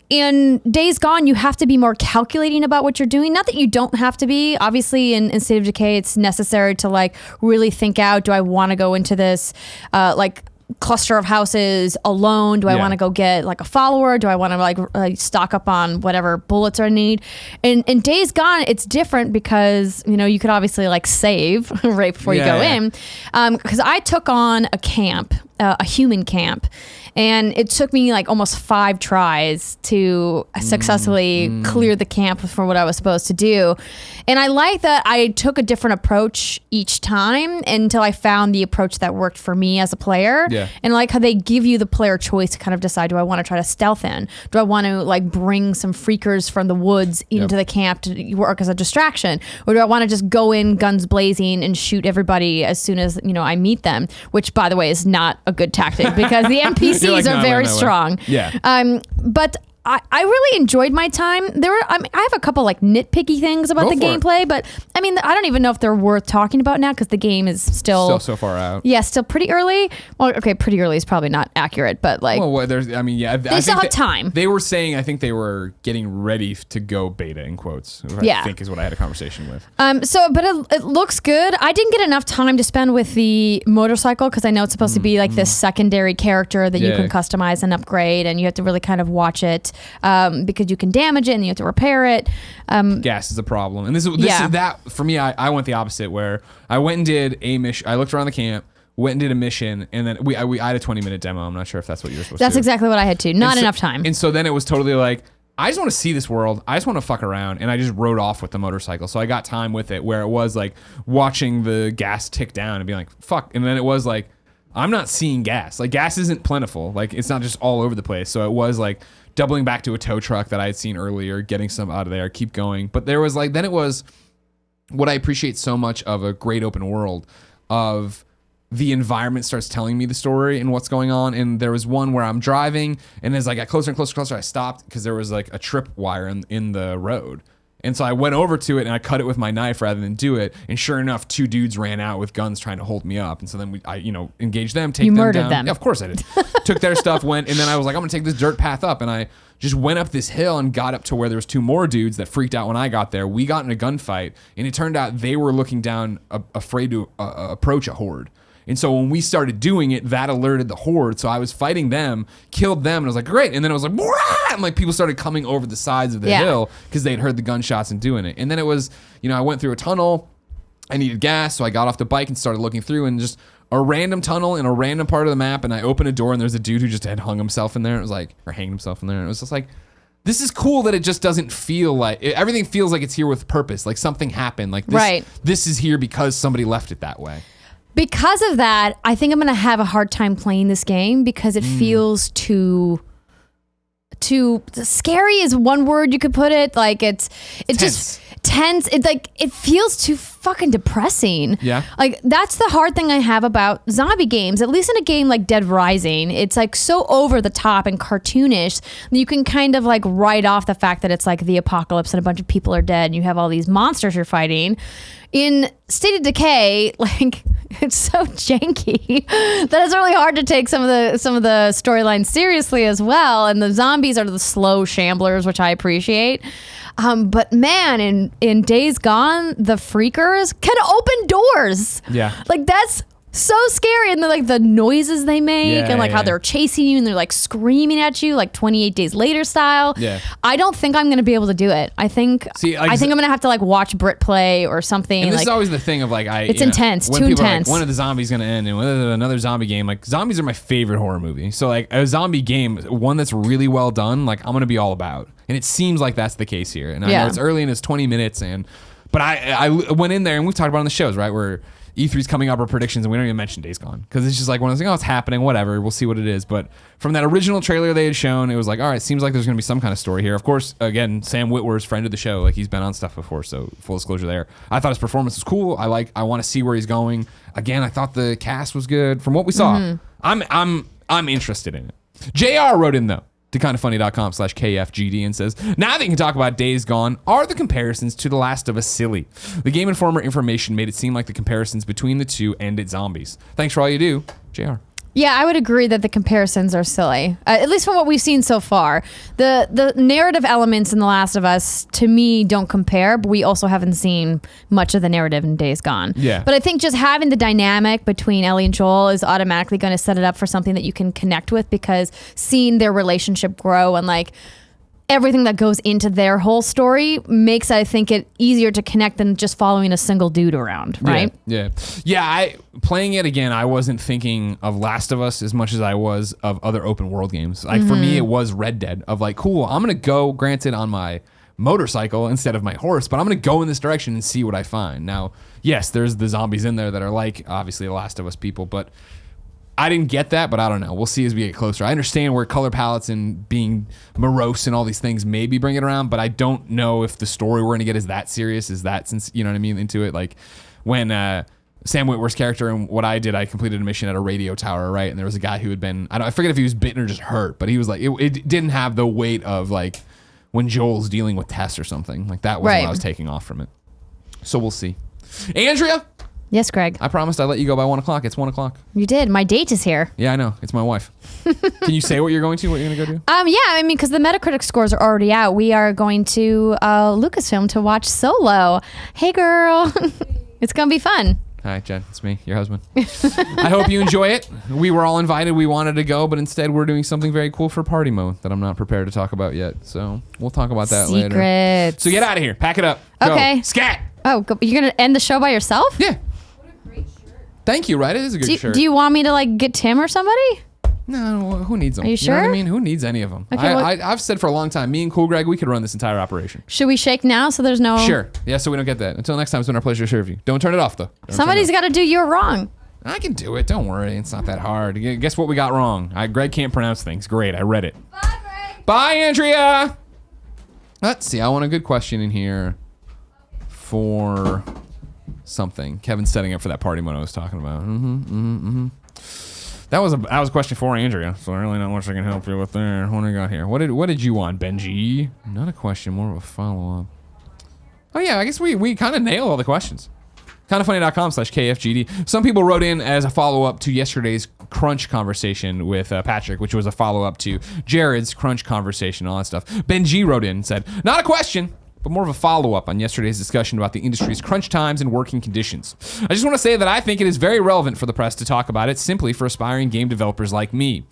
in Days Gone, you have to be more calculating about what you're doing. Not that you don't have to be. Obviously, in State of Decay, it's necessary to like really think out, do I want to go into this cluster of houses alone? Do I want to go get like a follower? Do I want to like stock up on whatever bullets I need? In Days Gone, it's different because, you could obviously like save right before you go in. Because I took on a camp a human camp. And it took me like almost 5 tries to successfully clear the camp for what I was supposed to do. And I like that I took a different approach each time until I found the approach that worked for me as a player. Yeah. And I like how they give you the player choice to kind of decide, do I want to try to stealth in? Do I want to like bring some freakers from the woods into the camp to work as a distraction? Or do I want to just go in guns blazing and shoot everybody as soon as, I meet them? Which, by the way, is not a good tactic because the NPCs You're like, are "No, very no way." strong. Yeah. But I really enjoyed my time. I have a couple like nitpicky things about Go the for it. gameplay, but I mean, I don't even know if they're worth talking about now because the game is still So far out. Yeah, still pretty early. Well, okay, pretty early is probably not accurate, but like Well, there's, I mean, yeah. they still have time. They were saying, I think they were getting ready to go beta in quotes. Yeah. I think is what I had a conversation with. But it looks good. I didn't get enough time to spend with the motorcycle because I know it's supposed to be like this secondary character that you Yeah. can customize and upgrade, and you have to really kind of watch it because you can damage it and you have to repair it. Gas is a problem, and this is Yeah. that for me. I went the opposite, where I went and did a mission. I looked around the camp, went and did a mission, and then I had a 20-minute demo. I'm not sure if that's what you were supposed to. That's do. exactly what I had to. Not And so- enough time. And so then it was totally like, I just want to see this world. I just want to fuck around. And I just rode off with the motorcycle. So I got time with it where it was like watching the gas tick down and being like, fuck. And then it was like, I'm not seeing gas. Like gas isn't plentiful. Like it's not just all over the place. So it was like doubling back to a tow truck that I had seen earlier, getting some out of there, keep going. But there was like, then it was what I appreciate so much of a great open world of the environment starts telling me the story and what's going on. And there was one where I'm driving, and as I got closer and closer, I stopped because there was like a trip wire in the road. And so I went over to it and I cut it with my knife rather than do it. And sure enough, 2 dudes ran out with guns trying to hold me up. And so then I engaged them, take You them murdered down. them. Yeah, of course I did. Took their stuff, went, and then I was like, I'm gonna take this dirt path up. And I just went up this hill and got up to where there was 2 more dudes that freaked out when I got there. We got in a gunfight, and it turned out they were looking down, afraid to approach a horde. And so when we started doing it, that alerted the horde. So I was fighting them, killed them, and I was like, great. And then it was like, "Wah!" And like people started coming over the sides of the hill because they'd heard the gunshots and doing it. And then it was, I went through a tunnel. I needed gas, so I got off the bike and started looking through, and just a random tunnel in a random part of the map. And I opened a door, and there's a dude who just had hung himself in there. It was like, or hanged himself in there. And it was just like, this is cool that it just doesn't feel like everything feels like it's here with purpose. Like something happened. Like this, Right. This is here because somebody left it that way. Because of that, I think I'm going to have a hard time playing this game because it feels too scary is one word you could put it. Like it's just tense. It feels too fucking depressing. Yeah. Like that's the hard thing I have about zombie games, at least in a game like Dead Rising. It's like so over the top and cartoonish that you can kind of like write off the fact that it's like the apocalypse and a bunch of people are dead and you have all these monsters you're fighting. In State of Decay, like it's so janky that it's really hard to take some of the storylines seriously as well. And the zombies are the slow shamblers, which I appreciate. But man, in Days Gone, the freakers can open doors. Yeah. Like that's so scary. And the noises they make and like how they're chasing you and they're like screaming at you like 28 Days Later style. Yeah. I don't think I'm going to be able to do it. I think I'm going to have to like watch Brit play or something. And this like, is always the thing of like, it's intense, when too people are intense. like, when are the zombies going to end? And when is another zombie game? Like zombies are my favorite horror movie. So like a zombie game, one that's really well done, like I'm going to be all about. And it seems like that's the case here. And I know it's early and it's 20 minutes. But I went in there and we've talked about it on the shows, right? Where E3's coming up, our predictions, and we don't even mention Days Gone because it's just like one of those things, oh, it's happening, whatever, we'll see what it is. But from that original trailer they had shown, it was like, all right, seems like there's going to be some kind of story here. Of course, again, Sam Witwer's friend of the show, like he's been on stuff before, so full disclosure there. I thought his performance was cool. I want to see where he's going. Again, I thought the cast was good. From what we saw, I'm interested in it. JR wrote in though to kindafunny.com/KFGD and says, now that you can talk about Days Gone, are the comparisons to The Last of Us silly? The Game Informer information made it seem like the comparisons between the two ended zombies. Thanks for all you do, JR. Yeah, I would agree that the comparisons are silly, at least from what we've seen so far. The narrative elements in The Last of Us, to me, don't compare, but we also haven't seen much of the narrative in Days Gone. Yeah. But I think just having the dynamic between Ellie and Joel is automatically going to set it up for something that you can connect with because seeing their relationship grow and like everything that goes into their whole story makes, I think, it easier to connect than just following a single dude around, right? Yeah. Playing it again, I wasn't thinking of Last of Us as much as I was of other open world games. Like for me, it was Red Dead. Of like, cool, I'm gonna go, granted, on my motorcycle instead of my horse, but I'm gonna go in this direction and see what I find. Now, yes, there's the zombies in there that are like obviously the Last of Us people, but I didn't get that, but I don't know. We'll see as we get closer. I understand where color palettes and being morose and all these things maybe bring it around, but I don't know if the story we're going to get is that serious, is that, since, you know what I mean, into it. Like when Sam Witwer's character and what I did, I completed a mission at a radio tower, right? And there was a guy who had been, I forget if he was bitten or just hurt, but he was like, it didn't have the weight of like when Joel's dealing with Tess or something. Like that was what I was taking off from it. So we'll see. Andrea? Yes, Greg. I promised I'd let you go by 1 o'clock. It's 1 o'clock. You did. My date is here. Yeah, I know. It's my wife. Can you say what you're going to? What you're going to go do? Yeah, I mean, because the Metacritic scores are already out. We are going to Lucasfilm to watch Solo. Hey, girl. It's going to be fun. Hi, Jen. It's me, your husband. I hope you enjoy it. We were all invited. We wanted to go, but instead we're doing something very cool for party mode that I'm not prepared to talk about yet. So we'll talk about that later. Secrets. So get out of here. Pack it up. Go. Okay. Scat. Oh, you're going to end the show by yourself? Yeah. Thank you, right? It is a good shirt. Do you want me to like get Tim or somebody? No, who needs them? Are you sure? You know what I mean? Who needs any of them? Okay, I've said for a long time, me and Cool Greg, we could run this entire operation. Should we shake now so there's no... Sure. Yeah, so we don't get that. Until next time, it's been our pleasure to serve you. Don't turn it off, though. Somebody's got to do you wrong. I can do it. Don't worry. It's not that hard. Guess what we got wrong? Greg can't pronounce things. Great. I read it. Bye, Greg. Bye, Andrea. Let's see. I want a good question in here for something. Kevin's setting up for that party mode I was talking about. That was a question for Andrea, so really not much I can help you with there. What do I got here? What did you want, Benjiiiee? Not a question, more of a follow-up. Oh yeah, I guess we kind of nail all the questions. Kindafunny.com/KFGD. Some people wrote in as a follow-up to yesterday's Crunch conversation with Patrick, which was a follow-up to Jared's Crunch conversation, all that stuff. Benjiiiee wrote in and said, not a question, but more of a follow-up on yesterday's discussion about the industry's crunch times and working conditions. I just want to say that I think it is very relevant for the press to talk about it simply for aspiring game developers like me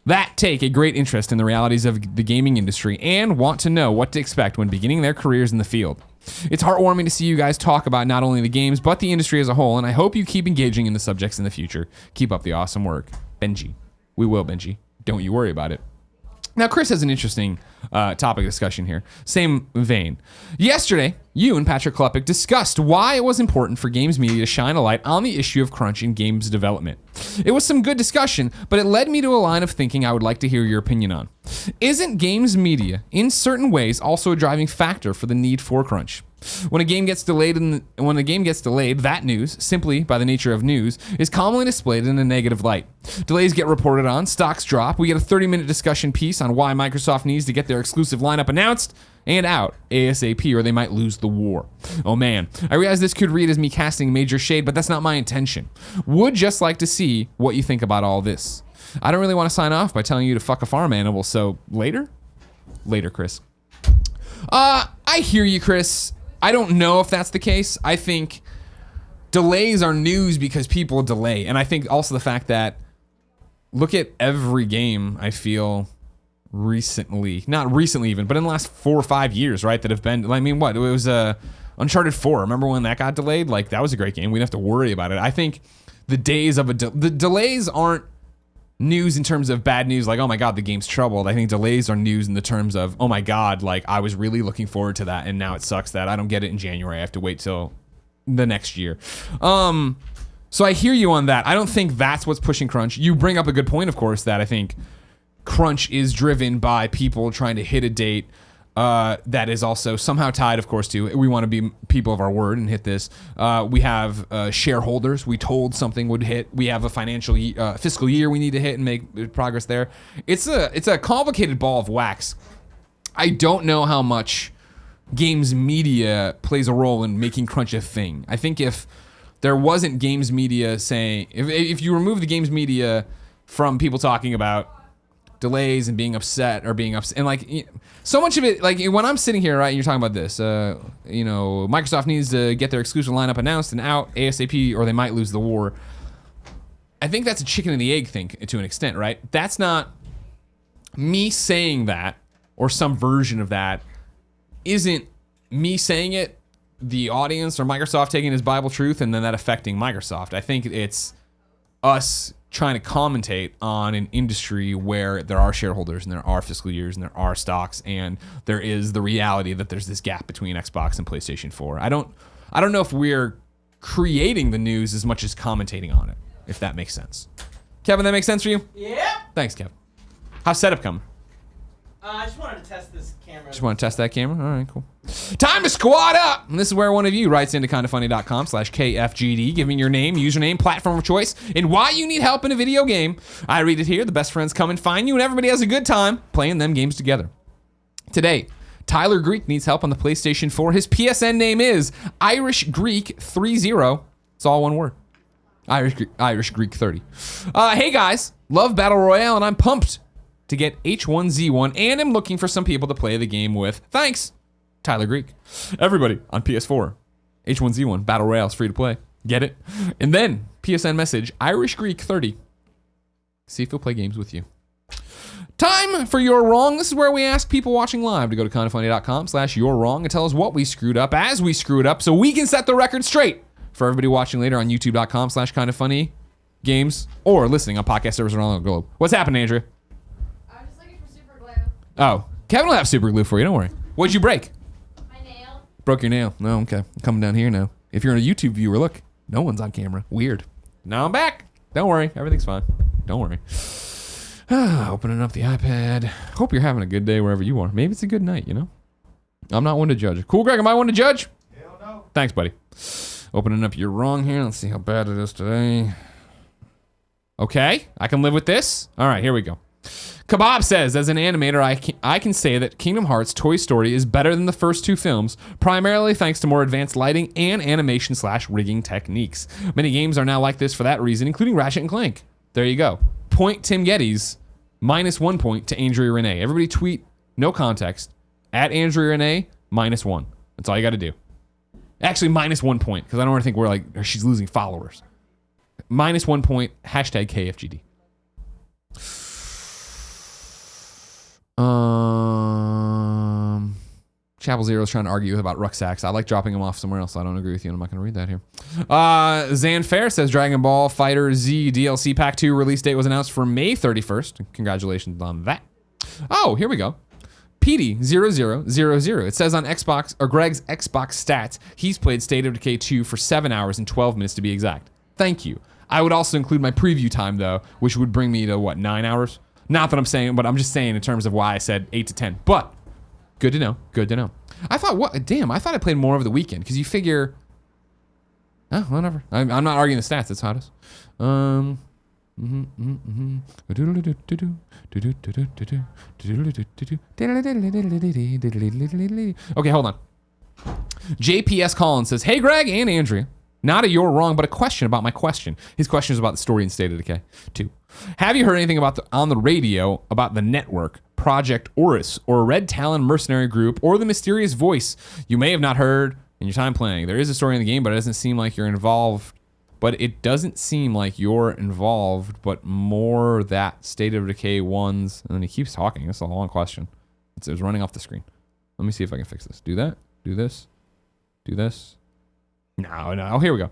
that take a great interest in the realities of the gaming industry and want to know what to expect when beginning their careers in the field. It's heartwarming to see you guys talk about not only the games, but the industry as a whole, and I hope you keep engaging in the subjects in the future. Keep up the awesome work. Benjiiiee. We will, Benjiiiee. Don't you worry about it. Now, Kris has an interesting topic of discussion here. Same vein. Yesterday, you and Patrick Klepek discussed why it was important for games media to shine a light on the issue of crunch in games development. It was some good discussion, but it led me to a line of thinking I would like to hear your opinion on. Isn't games media, in certain ways, also a driving factor for the need for crunch? When a game gets delayed, that news, simply by the nature of news, is commonly displayed in a negative light. Delays get reported on, stocks drop, we get a 30-minute discussion piece on why Microsoft needs to get their exclusive lineup announced and out ASAP or they might lose the war. Oh man, I realize this could read as me casting major shade, but that's not my intention. Would just like to see what you think about all this. I don't really want to sign off by telling you to fuck a farm animal, so later? Later, Kris. I hear you, Kris. I don't know if that's the case. I think delays are news because people delay. And I think also the fact that look at every game I feel recently, not recently even, but in the last 4 or 5 years, right, that have been, I mean, what? It was Uncharted 4. Remember when that got delayed? Like, that was a great game. We didn't have to worry about it. I think the days of the delays aren't news in terms of bad news, like, oh my God, the game's troubled. I think delays are news in the terms of, oh my God, like I was really looking forward to that and now it sucks that I don't get it in January. I have to wait till the next year. So I hear you on that. I don't think that's what's pushing crunch. You bring up a good point, of course, that I think crunch is driven by people trying to hit a date that is also somehow tied, of course, to we want to be people of our word and hit this. We have shareholders. We told something would hit. We have a fiscal year we need to hit and make progress there. It's a complicated ball of wax. I don't know how much games media plays a role in making crunch a thing. I think if there wasn't games media saying, if you remove the games media from people talking about delays and being upset, and like so much of it, like when I'm sitting here, right, and you're talking about this, Microsoft needs to get their exclusive lineup announced and out ASAP or they might lose the war. I think that's a chicken and the egg thing to an extent, right? That's not me saying that or some version of that isn't me saying it, the audience or Microsoft taking it as Bible truth and then that affecting Microsoft. I think it's us trying to commentate on an industry where there are shareholders and there are fiscal years and there are stocks and there is the reality that there's this gap between Xbox and PlayStation 4. I don't know if we're creating the news as much as commentating on it, if that makes sense. Kevin, that makes sense for you? Yeah. Thanks, Kevin. How's setup coming? I just wanted to test this camera. Just want to test that camera? All right, cool. Time to squad up. And this is where one of you writes into kindafunny.com/KFGD. Give me your name, username, platform of choice, and why you need help in a video game. I read it here. The best friends come and find you, and everybody has a good time playing them games together. Today, Tyler Greek needs help on the PlayStation 4. His PSN name is Irish Greek 30. It's all one word. Irish Greek 30. Hey guys, love Battle Royale, and I'm pumped to get H1Z1, and I'm looking for some people to play the game with. Thanks, Tyler Greek. Everybody on PS4, H1Z1 Battle Royale is free to play. Get it? And then PSN message Irish Greek 30. See if he'll play games with you. Time for You're Wrong. This is where we ask people watching live to go to kindafunny.com/You're Wrong and tell us what we screwed up as we screw it up so we can set the record straight. For everybody watching later on youtube.com/kindafunny games or listening on podcast servers around the globe. What's happening, Andrea? I'm just looking for super glue. Oh, Kevin will have super glue for you. Don't worry. What'd you break? My nail. Broke your nail. No, okay. I'm coming down here now. If you're a YouTube viewer, look. No one's on camera. Weird. Now I'm back. Don't worry. Everything's fine. Don't worry. Opening up the iPad. Hope you're having a good day wherever you are. Maybe it's a good night, you know? I'm not one to judge. Cool, Greg. Am I one to judge? Hell no. Thanks, buddy. Opening up You're Wrong here. Let's see how bad it is today. Okay. I can live with this. All right, here we go. Kebab says, as an animator, I can say that Kingdom Hearts Toy Story is better than the first two films, primarily thanks to more advanced lighting and animation/rigging techniques. Many games are now like this for that reason, including Ratchet and Clank. There you go. Point Tim Geddes, -1 point to Andrea Renee. Everybody tweet, no context, at Andrea Renee, -1. That's all you got to do. Actually, -1 point, because I don't want to think we're like, she's losing followers. -1 point, #KFGD. Chapel Zero's trying to argue about rucksacks. I like dropping them off somewhere else. So I don't agree with you, and I'm not going to read that here. Zan Fair says Dragon Ball Fighter Z DLC Pack 2 release date was announced for May 31st. Congratulations on that. Oh, here we go. PD0000. It says on Xbox, or Greg's Xbox stats, he's played State of Decay 2 for 7 hours and 12 minutes to be exact. Thank you. I would also include my preview time, though, which would bring me to, 9 hours? Not that I'm saying, but I'm just saying in terms of why I said 8 to 10. But good to know. Good to know. I thought, I thought I played more over the weekend because you figure, whatever. I'm not arguing the stats. That's how it is. Okay, hold on. Jpscollins says, hey, Greg and Andrea. Not a you're wrong, but a question about my question. His question is about the story in State of Decay 2. Have you heard anything about on the radio about the network, Project Oris, or Red Talon mercenary group, or the mysterious voice you may have not heard in your time playing? There is a story in the game, but it doesn't seem like you're involved. But more that State of Decay 1's. And then he keeps talking. That's a long question. It was running off the screen. Let me see if I can fix this. Do that. Do this. Do this. No. Oh, here we go.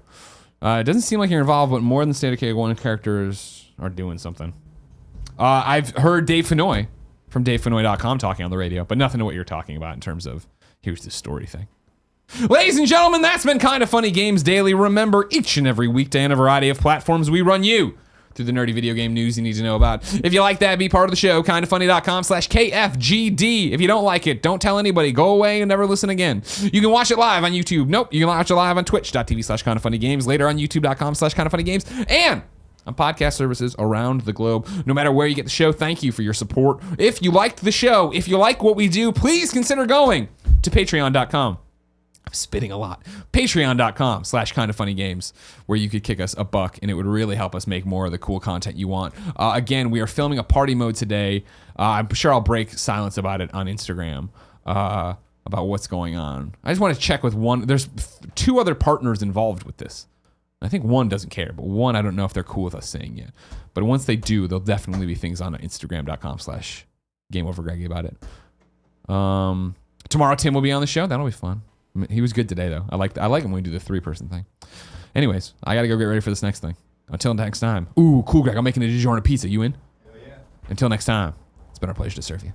It doesn't seem like you're involved, but more than State of Decay 1 characters are doing something. I've heard Dave Fennoy from DaveFennoy.com talking on the radio, but nothing to what you're talking about in terms of here's the story thing. Ladies and gentlemen, that's been Kinda Funny Games Daily. Remember, each and every weekday on a variety of platforms, we run you through the nerdy video game news you need to know about. If you like that, be part of the show, kindafunny.com/KFGD. If you don't like it, don't tell anybody. Go away and never listen again. You can watch it live on YouTube. Nope, you can watch it live on twitch.tv/kindafunnygames, later on youtube.com/kindafunnygames, and on podcast services around the globe. No matter where you get the show, thank you for your support. If you liked the show, if you like what we do, please consider going to patreon.com. I'm spitting a lot. Patreon.com/kindafunnygames, where you could kick us $1 and it would really help us make more of the cool content you want. Again, we are filming a party mode today. I'm sure I'll break silence about it on Instagram, about what's going on. I just want to check with one. There's 2 other partners involved with this. I think one doesn't care, but one, I don't know if they're cool with us saying yet. But once they do, there'll definitely be things on Instagram.com/GameOverGreggy about it. Tomorrow Tim will be on the show. That'll be fun. He was good today though. I like him when we do the 3-person thing. Anyways, I gotta go get ready for this next thing. Until next time. Ooh, cool, Greg. I'm making a DiGiorno pizza. You in? Hell yeah. Until next time, it's been our pleasure to serve you.